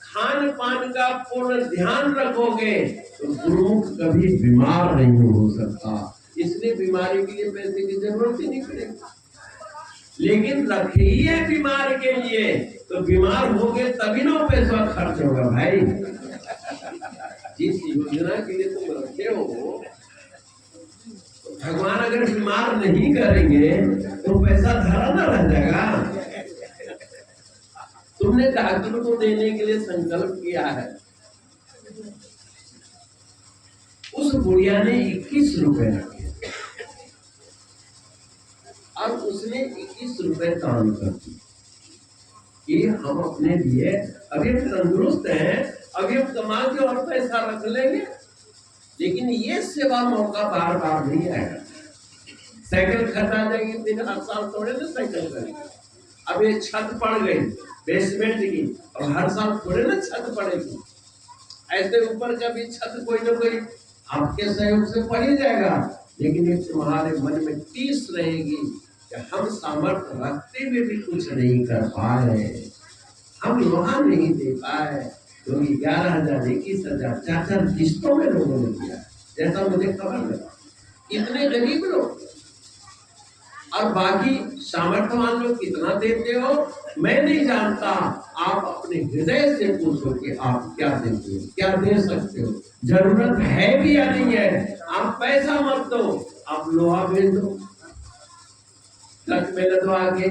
खान पान का पूर्ण ध्यान रखोगे, तो गुरुमुख कभी बीमार नहीं हो सकता। इसलिए बीमारी के लिए पैसे की जरूरत ही नहीं पड़ेगी। लेकिन रखिए बीमार के लिए, तो बीमार होगे तभी ना पैसा खर्च होगा भाई। जिस योजना के लिए तुम रखे हो, भगवान अगर बीमार नहीं करेंगे तो पैसा धरा ना रह जाएगा। तुमने डॉक्टर को देने के लिए संकल्प किया है, उस बुढ़िया ने 21 रुपए रखे और उसने 21 रुपए दान कर दिए कि हम अपने लिए, अभी हम तंदुरुस्त हैं, अभी हम कमा के और पैसा रख लेंगे। लेकिन ये सेवा मौका बार बार नहीं आएगा। साइकिल खरीदा जाएगी, फिर हर साल थोड़े ना साइकिल करेंगे। अब ये छत पड़ गई बेसमेंट की, और हर साल थोड़े ना छत पड़ेगी। ऐसे ऊपर का भी छत कोई ना कोई आपके सहयोग से पड़ ही जाएगा। लेकिन ये तुम्हारे मन में टीस रहेगी कि हम सामर्थ्य रखते हुए भी कुछ नहीं कर पाए, हम वहां नहीं दे पाए। क्योंकि 11,000, 21,000, 4 किस्तों में लोगों ने दिया, जैसा मुझे खबर लगा। इतने गरीब लोग, और बाकी सामर्थ्यवान लोग कितना देते हो मैं नहीं जानता। आप अपने हृदय से पूछो कि आप क्या देते हो, क्या दे सकते हो, जरूरत है भी या नहीं है। आप पैसा मत दो, आप लोहा भेज दो, ट्रक में लदवा के,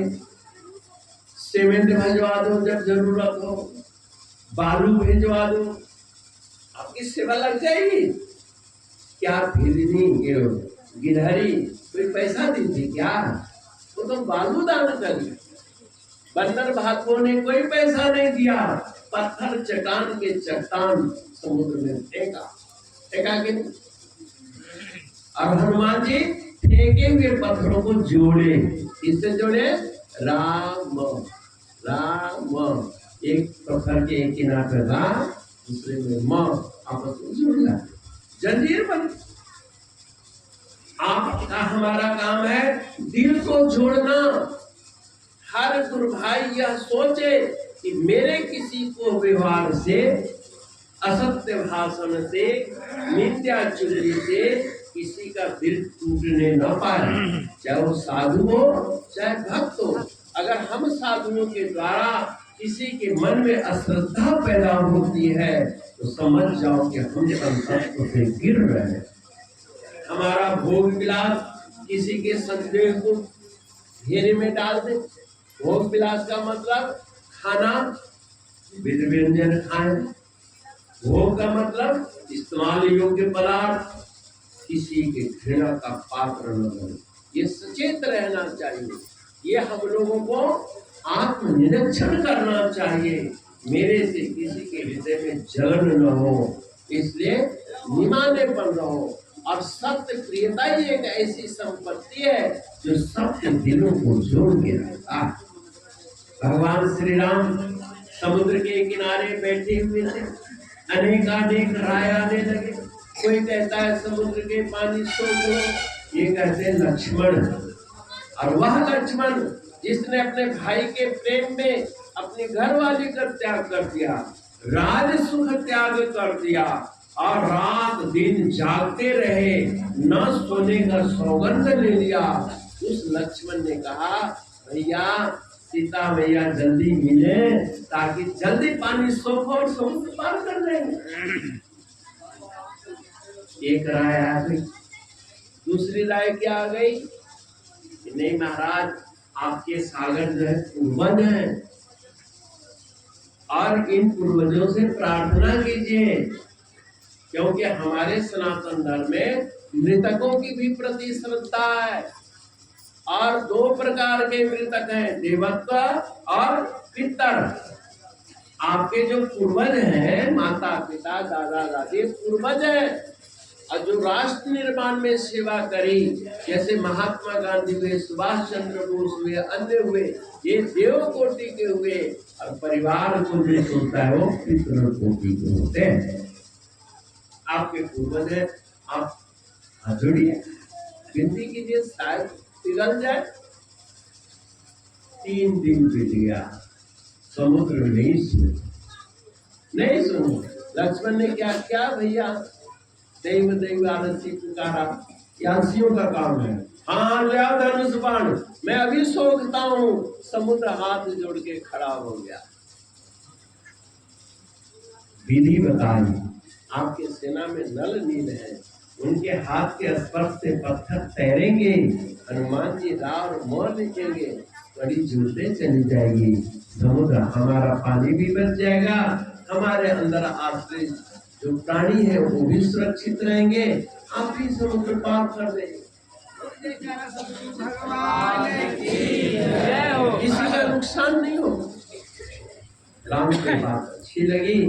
सीमेंट भिजवा दो, जब जरूरत हो बालू भिजवा दो, आपकी सेवा लग जाएगी। क्या फिरनी गिरहरी कोई पैसा दी थी क्या? वो तो बालू दान करी। बंदर भागों ने कोई पैसा नहीं दिया, पत्थर चट्टान के चट्टान समुद्र में फेंका के नहीं। और हनुमान जी फेंके हुए पत्थरों को जोड़े, इससे जोड़े राम राम। एक पत्थर के एक किनारे पे राम, दूसरे में मां, आपस में जुड़ जाते, जंजीर बन। आपका हमारा काम है दिल को जोड़ना। हर गुरु भाई यह सोचे कि मेरे किसी को व्यवहार से, असत्य भाषण से, निंदा चुगली से किसी का दिल टूटने न पाए, चाहे वो साधु हो चाहे भक्त हो। अगर हम साधुओं के द्वारा किसी के मन में अश्रद्धा पैदा होती है तो समझ जाओ कि हम अंतत्व से गिर रहे हैं। हमारा भोग विलास किसी के संदेह को घेरे में डाल दे। भोग विलास का मतलब खाना, विधि व्यंजन खाएं। भोग का मतलब इस्तेमाल योग्य पदार्थ, किसी के घृणा का पात्र न बने। ये सचेत रहना चाहिए। ये हम लोगों को आत्मनिरीक्षण करना चाहिए। मेरे से किसी के हृदय में जलन न हो, इसलिए निमाने पर रहो। और सत्य प्रियता ही एक ऐसी संपत्ति है जो सबके दिलों को जोड़ के रखता है। भगवान श्री राम समुद्र के किनारे बैठे हुए थे। अनेक राय आने लगे। कोई कहता है समुद्र के पानी सोख लो, ये कहते हैं लक्ष्मण। और वह लक्ष्मण जिसने अपने भाई के प्रेम में अपनी घरवाली का त्याग कर दिया, राज सुख त्याग कर दिया और रात दिन जागते रहे, न सोने का सौगंध ले लिया। उस लक्ष्मण ने कहा, भैया सीता मैया जल्दी मिले ताकि जल्दी पानी सोखो और समुद्र पार कर लेंगे। एक राय आ गई। दूसरी राय क्या आ गई? नहीं महाराज, आपके सागर जो है पूर्वज है और इन पूर्वजों से प्रार्थना कीजिए, क्योंकि हमारे सनातन धर्म में मृतकों की भी प्रति श्रद्धा है। और दो प्रकार के मृतक हैं, देवत्व और पितर। आपके जो पूर्वज हैं, माता पिता दादा दादी पूर्वज हैं, और जो राष्ट्र निर्माण में सेवा करी, जैसे महात्मा गांधी हुए, सुभाष चंद्र बोस हुए, अन्य हुए, ये देव कोटि के हुए। और परिवार को जो सोचता है वो पितर कोटि के होते हैं। आपके पूर्वज है, आप जुड़िए, विनती कीजिए, शायद पिघल जाए। 3 दिन बीत गया, समुद्र नहीं सुनो। लक्ष्मण ने क्या किया? भैया दैव दैव आलसी पुकारा, यासियों का काम है। हाँ ले आओ धनुष बाण, मैं अभी सोखता हूँ। समुद्र हाथ जोड़ के खड़ा हो गया। विधि बताई, आपके सेना में नल नील है, उनके हाथ के स्पर्श से पत्थर तैरेंगे। हनुमान जी राव मोर लिखेंगे, बड़ी जुलते चली जाएगी। समुद्र हमारा पानी भी बच जाएगा, हमारे अंदर आश्रित जो प्राणी है वो भी सुरक्षित रहेंगे। आप भी समुद्र पार कर देंगे। किसी का नुकसान नहीं हो। राम की बात अच्छी लगी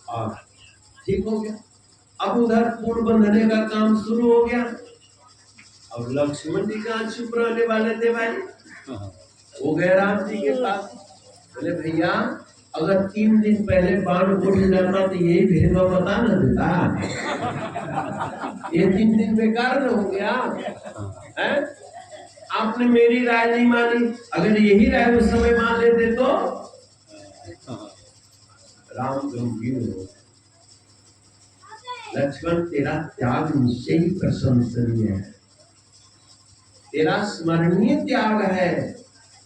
और ठीक हो गया। अब उधर पुल बंधने का काम शुरू हो गया। अब लक्ष्मण जी कहाँ चुप रहने वाले थे भाई, वो गए राम जी के पास। बोले भैया अगर 3 दिन पहले बाण उड़ जाता तो यही भेदभाव बता न देता, ये 3 दिन बेकार न हो गया है? आपने मेरी राय नहीं मानी, अगर यही राय उस समय मान लेते तो। राम गंभीर हो, लक्ष्मण तेरा त्याग निश्चय ही प्रशंसनीय है, तेरा स्मरणीय त्याग है।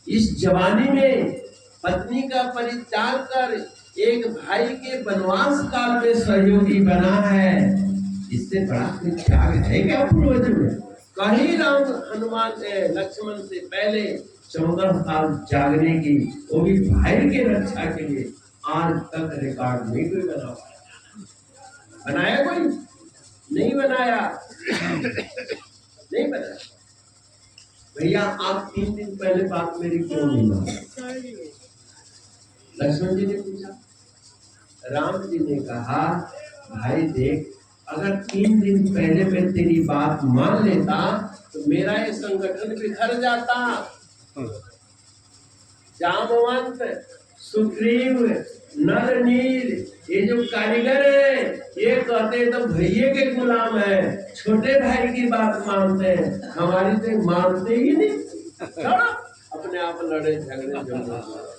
इस जवानी में पत्नी का परित्याग कर एक भाई के वनवास काल में सहयोगी बना है, इससे बड़ा कोई त्याग है क्या पूर्वज में? कहीं राम हनुमान लक्ष्मण से पहले 14 साल जागने की, वो भी भाई के रक्षा के लिए, आज तक रिकॉर्ड नहीं कोई बना पाया। बनाया कोई? नहीं बनाया, नहीं बनाया। भैया आप 3 दिन पहले बात मेरी क्यों नहीं मानी? लक्ष्मण जी ने पूछा। राम जी ने कहा, भाई देख, अगर 3 दिन पहले मैं तेरी बात मान लेता तो मेरा ये संगठन बिखर जाता। जामवंत, सुग्रीव, नल नील, ये जो कारीगर है, ये कहते तो भैये के गुलाम है, छोटे भाई की बात मानते हैं, हमारी तो मानते ही नहीं। अपने आप लड़े झगड़े।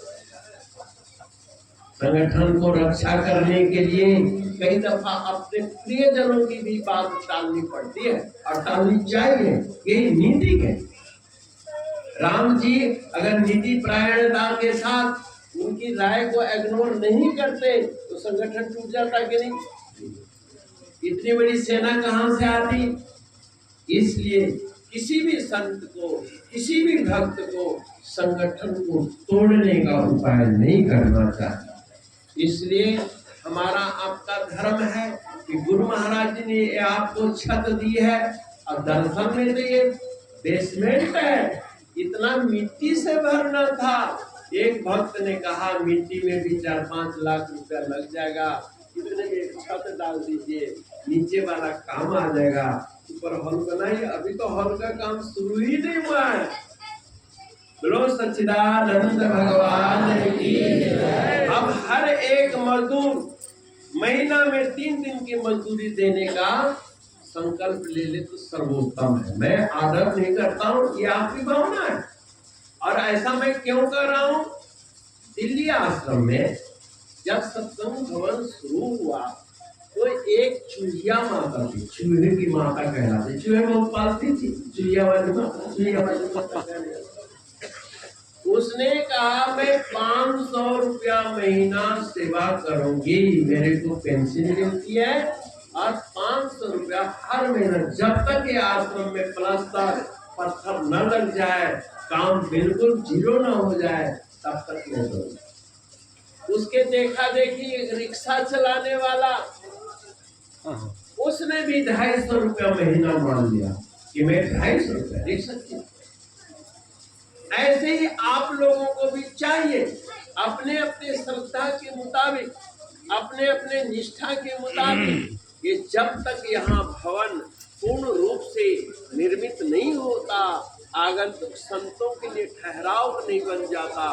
संगठन को रक्षा करने के लिए कई दफा अपने प्रियजनों की भी बात टालनी पड़ती है और टालनी चाहिए, यही नीति है। राम जी अगर नीति परायणता के साथ उनकी राय को इग्नोर नहीं करते तो संगठन टूट जाता कि नहीं? इतनी बड़ी सेना कहां से आती? इसलिए किसी भी संत को, किसी भी भक्त को संगठन को तोड़ने का उपाय नहीं करना चाहिए। इसलिए हमारा आपका धर्म है कि गुरु महाराज जी ने आपको छत दी है और दर्शन में तो ये बेसमेंट है, इतना मिट्टी से भरना था। एक भक्त ने कहा मिट्टी में भी 4-5 लाख रुपया लग जाएगा, इतने में एक छत डाल दीजिए, नीचे वाला काम आ जाएगा, ऊपर हॉल बनाइए। अभी तो हॉल का काम शुरू ही नहीं हुआ है। बोलो सच्चिदानंद भगवान की। अब हर एक मजदूर महीना में 3 दिन की मजदूरी देने का संकल्प ले ले तो सर्वोत्तम है। मैं आदर नहीं करता हूँ, ये आपकी भावना है। और ऐसा मैं क्यों कर रहा हूँ? दिल्ली आश्रम में जब सत्संग भवन शुरू हुआ तो एक चूहिया माता थी, चूहे की माता कहलाती, चूहे बहुत पालती थी, चूहिया वाली माता, चूहिया वाली माता। उसने कहा मैं 500 रुपया महीना सेवा करूंगी, मेरे को पेंशन मिलती है और 500 रुपया हर महीना, जब तक ये आश्रम में प्लास्टर पत्थर न लग जाए, काम बिल्कुल जीरो न हो जाए, तब तक मैं दूंगा। उसके देखा देखी एक रिक्शा चलाने वाला, उसने भी 250 रुपया महीना मान लिया कि मैं 250 रुपया रिक्शा की। ऐसे ही आप लोगों को भी चाहिए अपने अपने श्रद्धा के मुताबिक, अपने अपने निष्ठा के मुताबिक, कि जब तक यहाँ भवन पूर्ण रूप से निर्मित नहीं होता, आगंतुक संतों के लिए ठहराव नहीं बन जाता।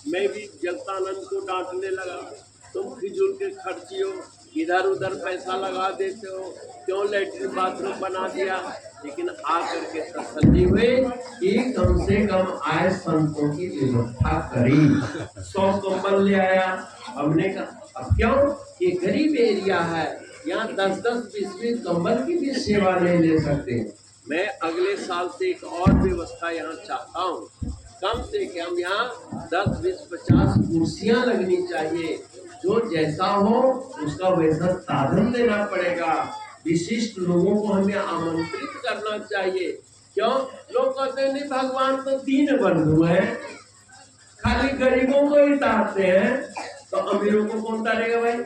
मैं भी जगतानंद को डांटने लगा, तुम फिजूल के खर्ची हो, इधर उधर पैसा लगा देते हो, क्यों लैट्रिन बाथरूम बना दिया। लेकिन आकर के तसल्ली हुई कि कम से कम आए संतों की व्यवस्था करी। 100 कंबल ले आया। हमने कहा अब क्यों, ये गरीब एरिया है, यहाँ 10-10, 20-20 कंबल की भी सेवा नहीं ले सकते। मैं अगले साल से एक और व्यवस्था यहाँ चाहता हूँ, कम से कम यहाँ 10, 20, 50 कुर्सियाँ लगनी चाहिए। जो जैसा हो उसका वैसा साधन देना पड़ेगा। विशिष्ट लोगों को हमें आमंत्रित करना चाहिए। क्यों? लोग कहते हैं नहीं भगवान तो 3 बंधु हैं, खाली गरीबों को ही तारते हैं, तो अमीरों को कौन तारेगा भाई?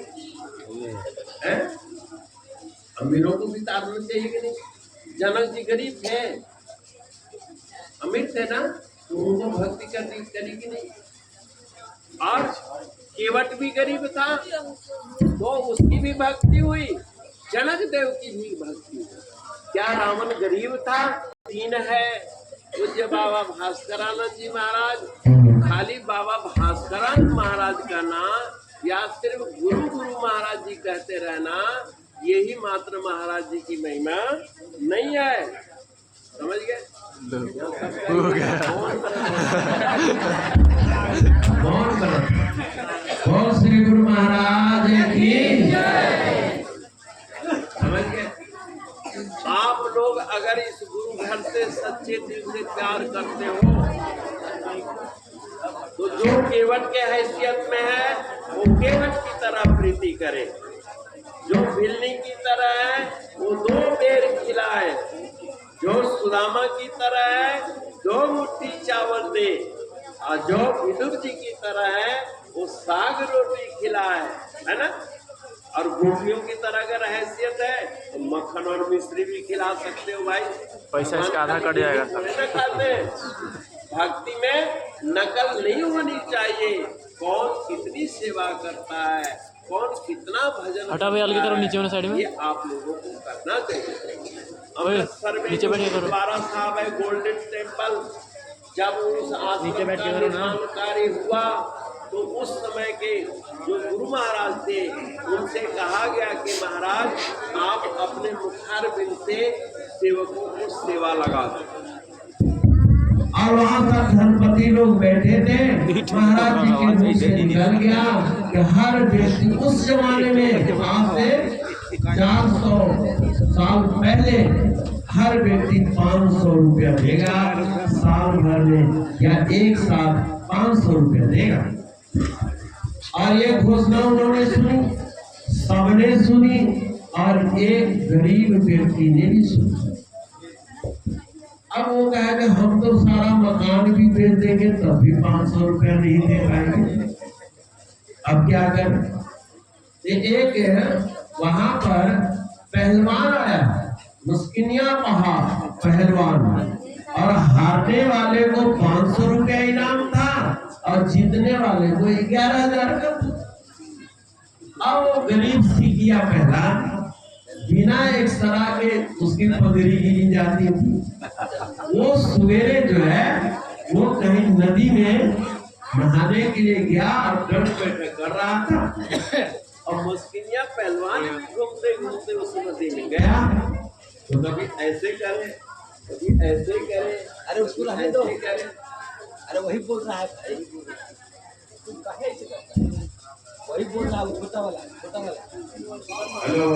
है? अमीरों को भी तारना चाहिए कि नहीं? जनक जी गरीब थे, अमीर थे ना, तो उनको भक्ति करी कि नहीं? और केवट भी गरीब था तो उसकी भी भक्ति हुई, जनक देव की भी भक्ति हुई। क्या रावण गरीब था? 3 है पूज्य बाबा भास्करानंद जी महाराज। खाली बाबा भास्करानंद महाराज का नाम या सिर्फ गुरु गुरु महाराज जी कहते रहना, यही मात्र महाराज जी की महिमा नहीं है। समझ गए? बोल श्री गुरु महाराज की जय। समझ गए? आप लोग अगर इस गुरु घर से सच्चे दिल से प्यार करते हो तो जो केवट के हैसियत में है वो केवट की तरह प्रीति करे, जो बिल्ली की तरह है वो 2 बेर खिलाए, जो सुदामा की तरह है 2 मुट्ठी चावल दे, और जो विदुर जी की तरह है वो साग रोटी खिलाए, है ना। और गोपियों की तरह अगर हैसियत है तो मक्खन और मिश्री भी खिला सकते हो भाई, पैसा इसका आधा कट जाएगा। खाते हैं। भक्ति में नकल नहीं होनी चाहिए। कौन कितनी सेवा करता है, कौन कितना भजन हटा भैया, अलग करो नीचे वाले साइड में, ये आप लोगों को करना चाहिए। अमृतसर में नीचे बैठिए करो। गुरुद्वारा साहब है, गोल्डन टेम्पल, जब उस आश्रम का निर्माण कार्य हुआ तो उस समय के जो गुरु महाराज थे उनसे कहा गया कि महाराज आप अपने मुखार बिन से सेवकों को सेवा लगा दो। और वहाँ सब धनपति लोग बैठे थे। महाराज जी के मुंह से निकल गया कि हर व्यक्ति उस जमाने में, आज से 400 साल पहले, हर व्यक्ति 500 रुपया देगा साल भर में, या एक साथ 500 रुपया देगा। और ये घोषणा उन्होंने सुनी, सबने सुनी, और एक गरीब व्यक्ति ने भी सुनी। अब वो कहा कि हम तो सारा मकान भी बेच देंगे तब भी 500 रुपया नहीं दे पाएंगे, अब क्या करें। एक वहां पर पहलवान आया, मुस्किनिया पहाड़ पहलवान, और हारने वाले को 500 रुपया इनाम था और जीतने वाले को 11,000 का। अब वो गरीब सीखिया पहला बिना एक सरा के उसकी पगड़ी गिरी जाती थी। वो सवेरे जो है वो कहीं नदी में नहाने के लिए गया और डंड बैठक कर रहा था, और मुस्किनिया पहलवान घूमते घूमते उस नदी में गया, तो कभी ऐसे करे कभी ऐसे करे, अरे उसको रहने दो, करे। अरे वही बोल रहा है भाई, तुम काहे ऐसे करते हो? वही बोल रहा है छोटा वाला। हेलो,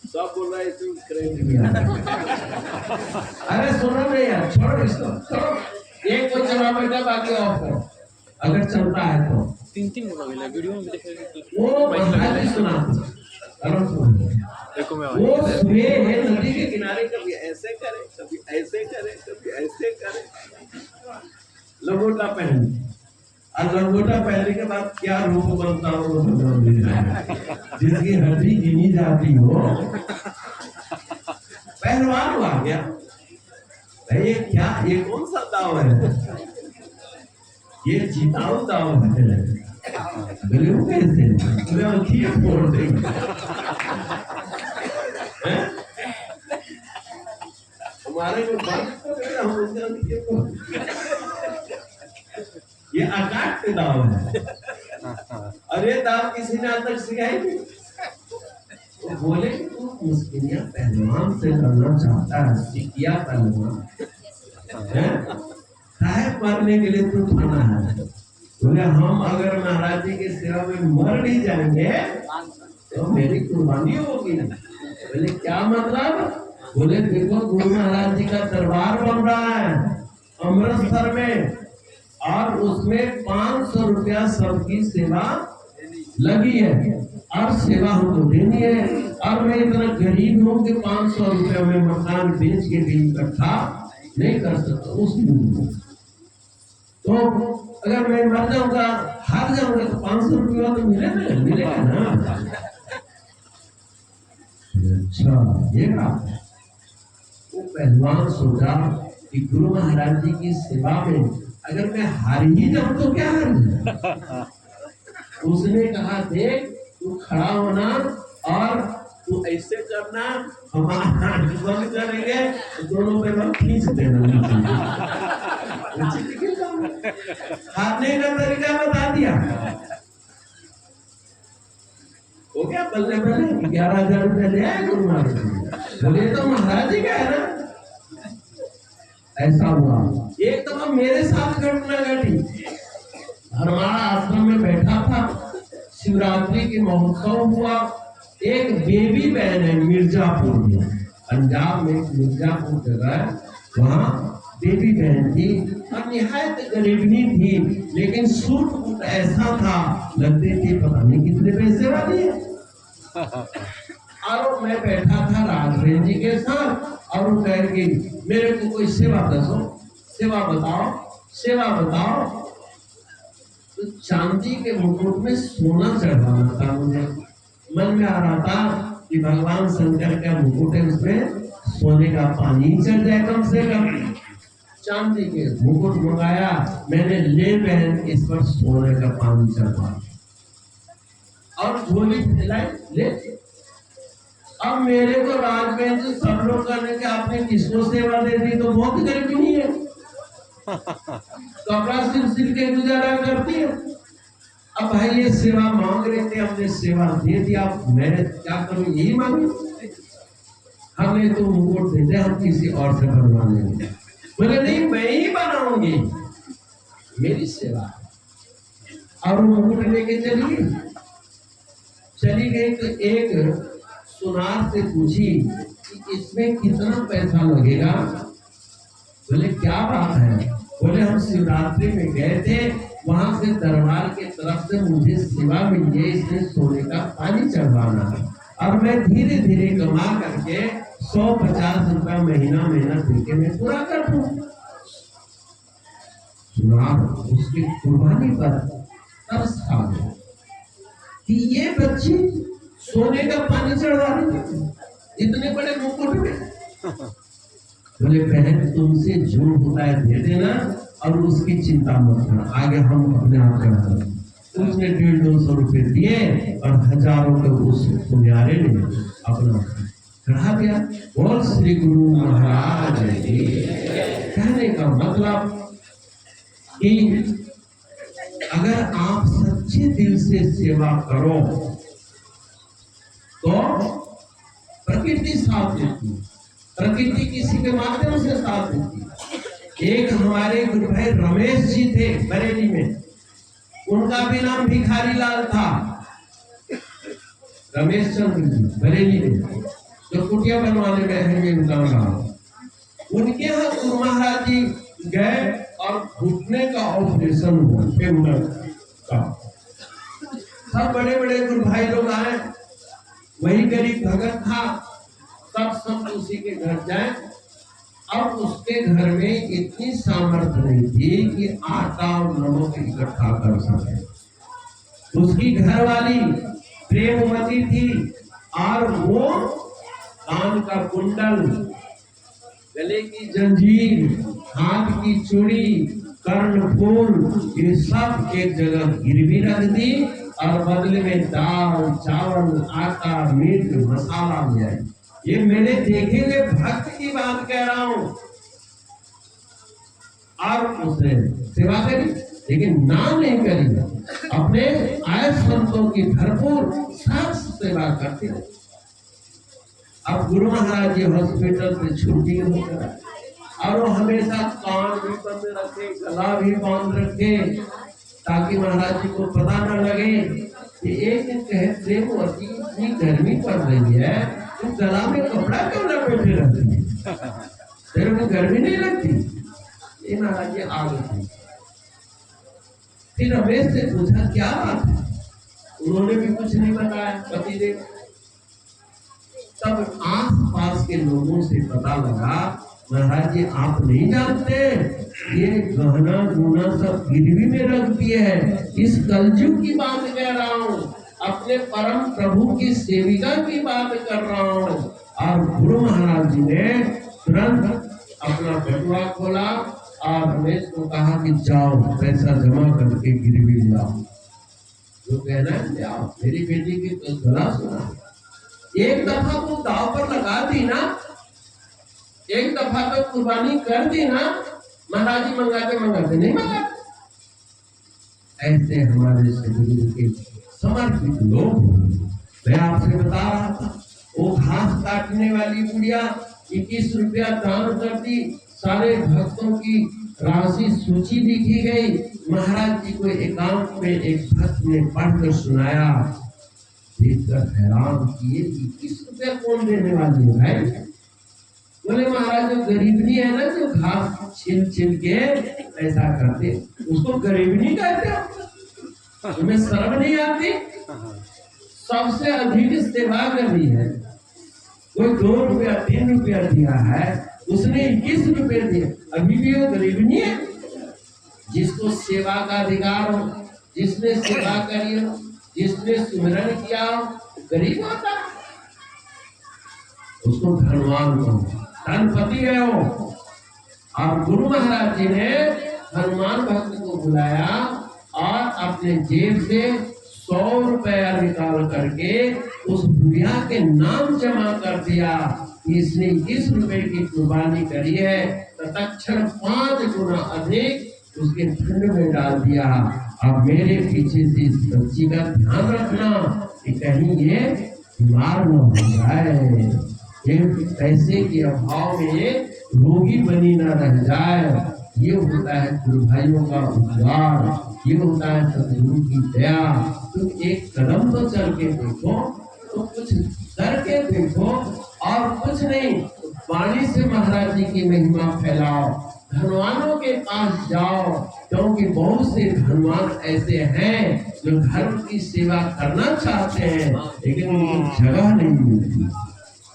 सब बोल रहा है तुम अरे सुनो नहीं यार, छोड़ो इसको, छोड़ो। एक कोई चला बेटा, बाकी ऑफ करो अगर चलता है तो। 3 होगा वीडियो में देखेंगे। वो बताइए, सुना देखो मैं वो सुबह नदी के किनारे कभी ऐसे करे कभी ऐसे करे कभी ऐसे करे, लंगोटा पहन, और लंगोटा पहनने के बाद क्या रूप बनता हो वो समझ नहीं आया। जिसकी हड्डी गिनी जाती हो, पहलवान आ गया, ये क्या, ये कौन सा दाव है, ये जीताऊ दाव है, गले कैसे फोड़ देंगे। हमारे को ये आकाश के दाव है, अरे दाव किसी ने आज तक सिखाई नहीं। तो बोले तू मुस्किनिया पहलवान से लड़ना चाहता है, सीखिया पहलवान है, मरने के लिए तू थाना है। बोले हम अगर महाराज जी की सेवा में मर भी जाएंगे तो मेरी कुर्बानी होगी। बोले क्या मतलब? बोले देखो गुरु महाराज जी का दरबार बन रहा है अमृतसर में, और उसमें 500 रुपया सबकी सेवा लगी है, और सेवा हमको देनी है, और मैं इतना गरीब हूँ कि 500 रुपया में मकान बेच के भी इकट्ठा नहीं कर सकता उस मूल्य। तो अगर मैं मर जाऊंगा, हार जाऊंगा, तो 500 रुपया तो मिलेगा ना। अच्छा ये बात है। वो पहलवान सोचा कि गुरु महाराज जी की सेवा में अगर मैं हार ही जाऊं तो क्या है। उसने कहा देख तू खड़ा होना और तू ऐसे करना, हमारा बंद करेंगे, दोनों पे हम खींच देना। हारने का तरीका बता दिया। हो गया, बल्ले बल्ले 11,000 रुपया ले आए गुरु महाराज जी। बोले तो महाराज जी का है ना। ऐसा हुआ एक तो मेरे साथ घटना घटी। हमारा आश्रम में बैठा था, शिवरात्रि के महोत्सव हुआ। एक बेबी बहन है मिर्जापुर में, पंजाब में मिर्जापुर जगह है, वहाँ बेबी बहन थी और निहायत गरीबनी थी, लेकिन सूट बूट ऐसा था लगते थे पता नहीं कितने पैसे वाली है। और मैं बैठा था राजवेंद्र जी के साथ, और वो कह के मेरे को कोई सेवा दसो, सेवा बताओ, सेवा बताओ। तो चांदी के मुकुट में सोना चढ़वाना था। मुझे मन में आ रहा था कि भगवान शंकर का मुकुट है, उसमें सोने का पानी चढ़ जाए कम से कम। चांदी के मुकुट मंगाया मैंने, ले बहन इस पर सोने का पानी चढ़वा और झोली फैलाई ले। अब मेरे को राजवेंद्र जी सब लोग करने के आपने किसको सेवा दे दी, तो बहुत गरीबी नहीं है, कपड़ा सिल के गुजारा करती है। अब भाई ये सेवा मांग रहे थे, हमने सेवा दे दिया, मैं क्या करूं, यही मांगी। हमने तो मुकुट दे दिया, हम किसी और से बनवा लेंगे। बोले नहीं मैं ही बनाऊंगी, मेरी सेवा। और मुकुट लेके चली गई तो एक सुनार से पूछी कि इसमें कितना पैसा लगेगा। बोले क्या बात है। बोले हम शिवरात्रि में गए थे, वहां से दरबार के तरफ से मुझे सेवा मिली है, इसमें सोने का पानी चढ़वाना है और मैं धीरे धीरे कमा करके 150 रुपया महीना महीना देके मैं पूरा कर दूं। सुना उसकी कुर्बानी पर तरस खा गया कि ये बच्ची सोने का पानी चढ़वा रही है इतने बड़े मुकुट में। बोले बहन तुमसे जो होता है दे देना और उसकी चिंता मत करना, आगे हम अपने आप कर। उसने 150-200 रुपए दिए और हजारों के उस पुजारी ने अपना चढ़ा दिया। बोल श्री गुरु महाराज जी। कहने का मतलब कि अगर आप सच्चे दिल से सेवा करो तो प्रकृति साथ देती है, प्रकृति किसी के माध्यम से साथ देती है। एक हमारे गुरु भाई रमेश जी थे बरेली में, उनका भी नाम भिखारी लाल था। रमेश चंद्र जी बरेली में जो कुटिया बनवाने गए हैं उनका नाम। उनके यहाँ गुरु महाराज जी गए और घुटने का ऑपरेशन हुआ फेमर का। सब बड़े बड़े गुरु भाई लोग आए, वही गरीब भगत था, सब उसी के घर जाए। अब उसके घर में इतनी सामर्थ्य नहीं थी कि आटा और नमक इकट्ठा कर सके। उसकी घरवाली प्रेमवती थी और वो कान का कुंडल, गले की जंजीर, हाथ की चूड़ी, कर्णफूल, ये सब एक जगह गिरवी रख दी और बदले में दाल, चावल, आटा, मीट, मसाला ले आई। ये मैंने देखे हुए भक्त की बात कह रहा हूं। और उसने सेवा करी, लेकिन नाम नहीं करी। अपने आय संतों की भरपूर साथ सेवा करते रहे। अब गुरु महाराज जी हॉस्पिटल से छुट्टी होकर और वो हमेशा कान भी बंद रखे, गला भी बांध रखे, ताकि महाराज जी को पता न लगे कि एक दिन कहे प्रेमवती इतनी गर्मी पड़ रही है, तो गला में कपड़ा क्यों लपेटे रहती है, तेरे को गर्मी नहीं लगती। ये महाराज जी आ गए। फिर रमेश से पूछा क्या बात है, उन्होंने भी कुछ नहीं बताया पतिदेव। तब आस पास के लोगों से पता लगा महाराज जी आप नहीं जानते, ये गहना गुना सब गिरवी में रख दिए है। इस कलयुग की बात कह रहा हूँ, अपने परम प्रभु की सेविका की बात कर रहा हूँ। और गुरु महाराज जी ने तुरंत अपना बटुआ खोला और रमेश को कहा कि जाओ पैसा जमा करके गिरवी लाओ, जो कहना है ले आओ। मेरी बेटी की तो गला सुना, एक दफा वो दाव पर लगा दी ना, एक दफा तो कुर्बानी कर दी ना, महाराज जी मंगाते नहीं मंगाते। ऐसे हमारे सदगुरु के समर्पित लोग। मैं आपसे बता रहा था, वो घास काटने वाली बुढ़िया 21 रुपया दान कर दी, सारे भक्तों की राशि सूची लिखी गई। महाराज जी को एकांत में एक भक्त ने पढ़कर सुनाया, देखकर हैरान किए 21 रुपया कौन देने वाली है भाई। बोले महाराज जो गरीबनी है ना, जो घास छिल छिल के ऐसा करते, उसको गरीबनी कहते हो, तुम्हें शर्म नहीं आती। सबसे अधिक सेवा करनी है, कोई 2 रुपया 3 रुपया दिया है, उसने 21 रुपये दिए, अभी भी वो गरीबनी है। जिसको सेवा का अधिकार हो, जिसने सेवा करी हो, जिसने सुमिरन किया हो, गरीब होता है, उसको धनवान हो, धनपति है वो। और गुरु महाराज जी ने हनुमान भक्त को बुलाया और अपने जेब से 100 रुपया निकाल करके उस बुढ़िया के नाम जमा कर दिया। इसने 20 रुपए की कुर्बानी करी है, तत्क्षण 5 गुना अधिक उसके फंड में डाल दिया। अब मेरे पीछे से इस बच्ची का ध्यान रखना कि कहीं ये बीमार न हो जाए, पैसे के अभाव में रोगी बनी न रह जाए। ये होता है गुरु भाइयों का उपकार, ये होता है सदगुरु की दया। तुम एक कदम तो चल के देखो, तो कुछ करके देखो और कुछ नहीं, वाणी से महाराज जी की महिमा फैलाओ, धनवानों के पास जाओ, क्योंकि बहुत से धनवान ऐसे हैं जो धर्म की सेवा करना चाहते हैं लेकिन उनको जगह नहीं मिलती,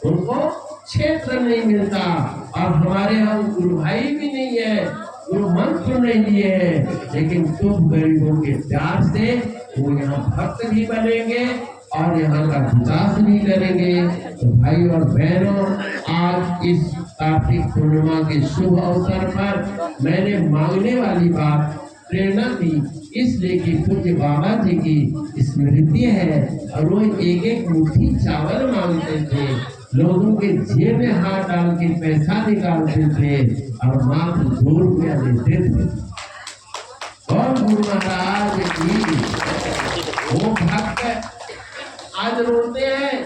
उनको क्षेत्र नहीं मिलता। और हमारे यहाँ गुरु भाई भी नहीं है, गुरु मंत्र नहीं लिए हैं, लेकिन तुम गरीबों के प्यार से वो यहाँ भक्त भी बनेंगे और यहाँ का विकास भी करेंगे। तो भाई और बहनों, आज इस कार्तिक पूर्णिमा के शुभ अवसर पर मैंने मांगने वाली बात प्रेरणा दी, इसलिए कि पूज्य बाबा जी की स्मृति है और वो एक एक मुट्ठी चावल मांगते थे, लोगों के जेब में हाथ डाल के पैसा निकालते थे और मात्र 2 रुपया देते थे। और गुरु महाराज की वो भक्त आज रोते हैं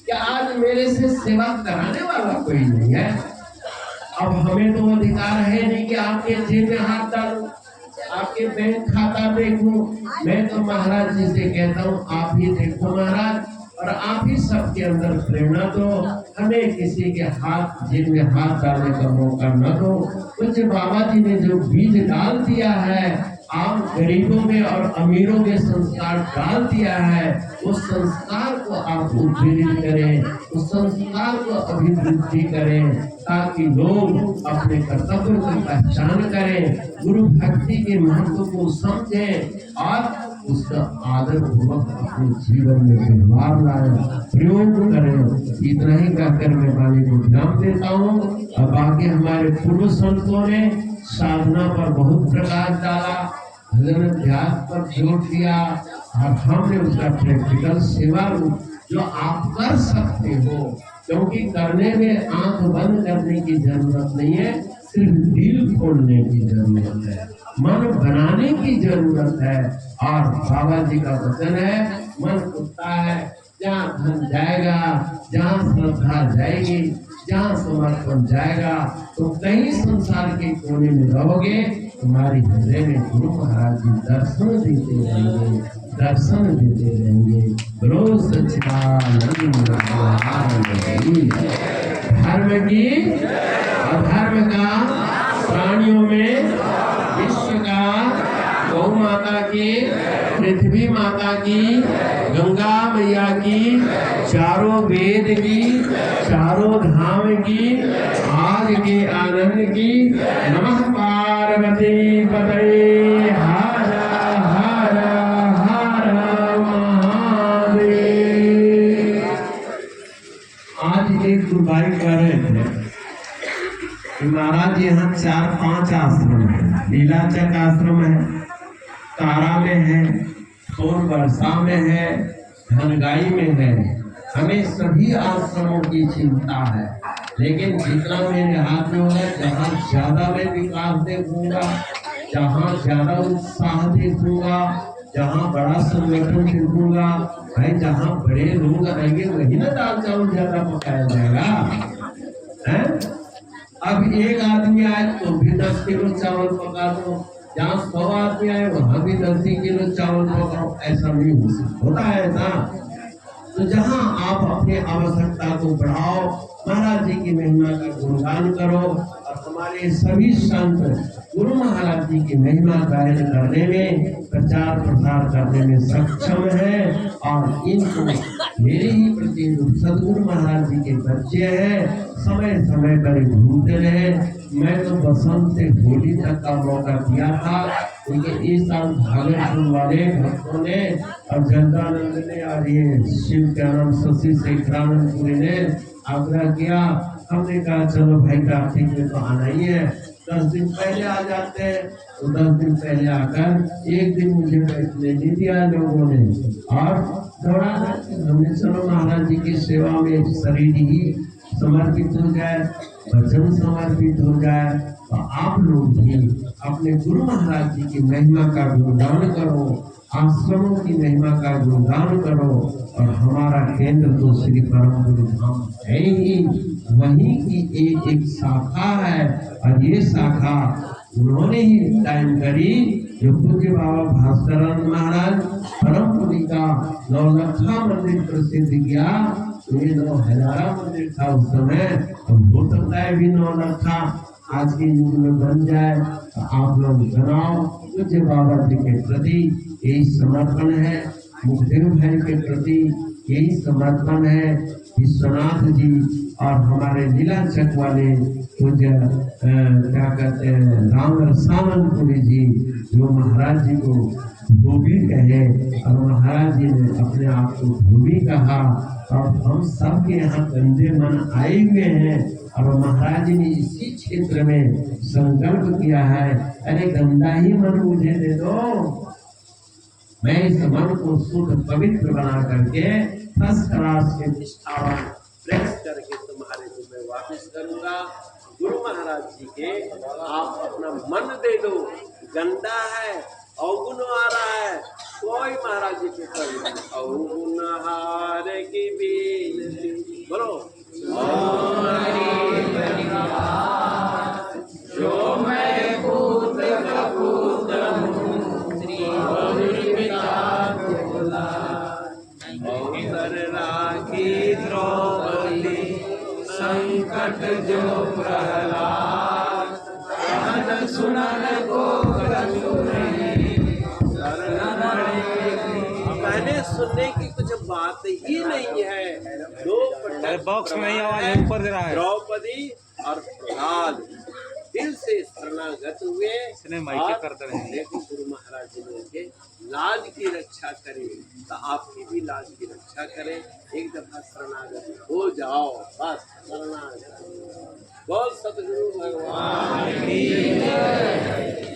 कि आज मेरे से सेवा कराने वाला कोई नहीं है। अब हमें तो अधिकार है नहीं कि आपके जेब में हाथ डालूं, आपके बैंक खाता देखूं। मैं तो महाराज जी से कहता हूँ आप ही देखो महाराज, और आप ही सबके अंदर प्रेरणा दो, हमें किसी के हाथ जेब में हाथ डालने का मौका न दो। कुछ बाबा जी ने जो बीज डाल दिया है, आप गरीबों में और अमीरों में संस्कार डाल दिया है, उस संस्कार को आप उत्प्रेरित करें, उस संस्कार को अभिवृद्धि करें, ताकि लोग अपने कर्तव्य की पहचान करें, गुरु भक्ति के महत्व को समझें और उसका आदर पूर्वक अपने जीवन में व्यवहार लाएं, प्रयोग करें। इतना ही कहकर मैं वाणी को विराम देता हूँ। अब बाकी हमारे पूर्व संतों ने साधना पर बहुत प्रकाश डाला, भजन अभ्यास पर जोर दिया और हमने उसका प्रैक्टिकल सेवा रूप जो आप कर सकते हो, क्योंकि करने में आंख बंद करने की जरूरत नहीं है, सिर्फ दिल खोलने की जरूरत है, मन बनाने की जरूरत है। और बाबा जी का वचन है, मन उठता है जहाँ धन जाएगा, जहाँ श्रद्धा जाएगी, जहाँ समर्पण जाएगा, तो कहीं संसार के कोने में रहोगे, तुम्हारी हृदय में गुरु महाराज जी दर्शन देते रहेंगे, दर्शन देते रहेंगे। बोलो सच्चिदानंद धर्म की अधर्म का प्राणियों में, विश्व का, गौ माता की, पृथ्वी माता की, गंगा मैया की, चारों वेद की, चारों धाम की, आज के आनंद की। नमः पार्वती पतये हर हर हर महादेव। आज एक गुरुभाई कह रहे थे कि महाराज यहाँ 4-5 आश्रम है, लीलाचक आश्रम है, तारा में है, सोन वर्षा में है, धनगाई में है, हमें सभी आश्रमों की चिंता है, लेकिन जितना मेरे हाथ में होगा, जहाँ ज्यादा मैं विकास देखूंगा, जहाँ ज्यादा उत्साह देखूंगा, जहाँ बड़ा संगठन देखूंगा, भाई जहाँ बड़े लोग रहेंगे वही ना दाल चावल ज्यादा पकाया जाएगा है? अब एक आदमी आए तो भी 10 किलो चावल पका दो, जहाँ 100 आदमी आए वहां भी 10 किलो चावल पकाओ, ऐसा नहीं होता है ना। तो जहाँ आप अपनी आवश्यकता को बढ़ाओ, महाराज जी की महिमा का गुणगान करो, और हमारे सभी संत गुरु महाराज जी की महिमा गायन करने में, प्रचार प्रसार करने में सक्षम है, और इनको मेरे ही प्रति सदगुरु महाराज जी के बच्चे हैं, समय समय पर घूमते रहे। मैं तो बसंत से होली तक का मौका दिया था, क्योंकि इस साल भागलपुर वाले भक्तों ने और जनतानंद ने और ये शिव का नाम शशि शेखरानंदपुरी ने आग्रह किया। हमने कहा चलो भाई कार्तिक में तो आना ही है, 10 दिन पहले आ जाते हैं। तो 10 दिन पहले आकर एक दिन मुझे बैठने नहीं दिया लोगों ने, और दौड़ा हमने चलो महाराज जी की सेवा में शरीर ही समर्पित हो जाए, वचन समर्पित हो जाए। तो आप लोग भी अपने गुरु महाराज जी की महिमा का गुणगान करो, आश्रमों की महिमा का गुणगान करो, और हमारा केंद्र तो श्री परम गुरु धाम है ही, वहीं की एक शाखा है, और ये शाखा उन्होंने ही टाइम करी जो पूज्य बाबा भास्करानंद महाराज परमपुरी का नौलखा मंदिर प्रसिद्ध किया। ये 9,000 मंदिर था उस समय, अब हो सकता है भी 9 लाख था, आज के युग में बन जाए। तो आप लोग बनाओ। पूज्य बाबा जी के प्रति यही समर्पण है, मुखदेव भाई के प्रति यही समर्पण है। विश्वनाथ जी और हमारे लीला चक वाले पूज्य क्या कहते हैं राम सावंतपुरी जी, जो महाराज जी को धोबी कहे और महाराज जी ने अपने आप को धोबी कहा, और हम सब के यहाँ गंदे मन आए हुए हैं, और महाराज जी ने इसी क्षेत्र में संकल्प किया है, अरे गंदा ही मन मुझे दे दो, मैं इस मन को शुद्ध पवित्र बना करके फर्स्ट क्लास के निष्ठावान प्रेस करके तुम्हारे को मैं वापस करूंगा। गुरु महाराज जी के आप अपना मन दे दो, गंदा है, अवगुण आ रहा है, कोई महाराज जी के कभी अवगुण हार की बीनती बोलो जो मैं पूत कपूत हूँ श्री और राखी द्रौपदी संकट जो प्रहलाद कहन सुनन को कहने सुनने की कुछ बात ही नहीं है। दो बॉक्स में ही आवाज ऊपर दे रहा है। द्रौपदी और प्रहलाद दिल से शरणागत हुए, लेकिन गुरु महाराज जी ने उनके लाज की रक्षा करी, तो आपकी भी लाज की रक्षा करें। एक दफा शरणागत हो जाओ, बस शरणागत। बोल सतगुरु भगवान की जय।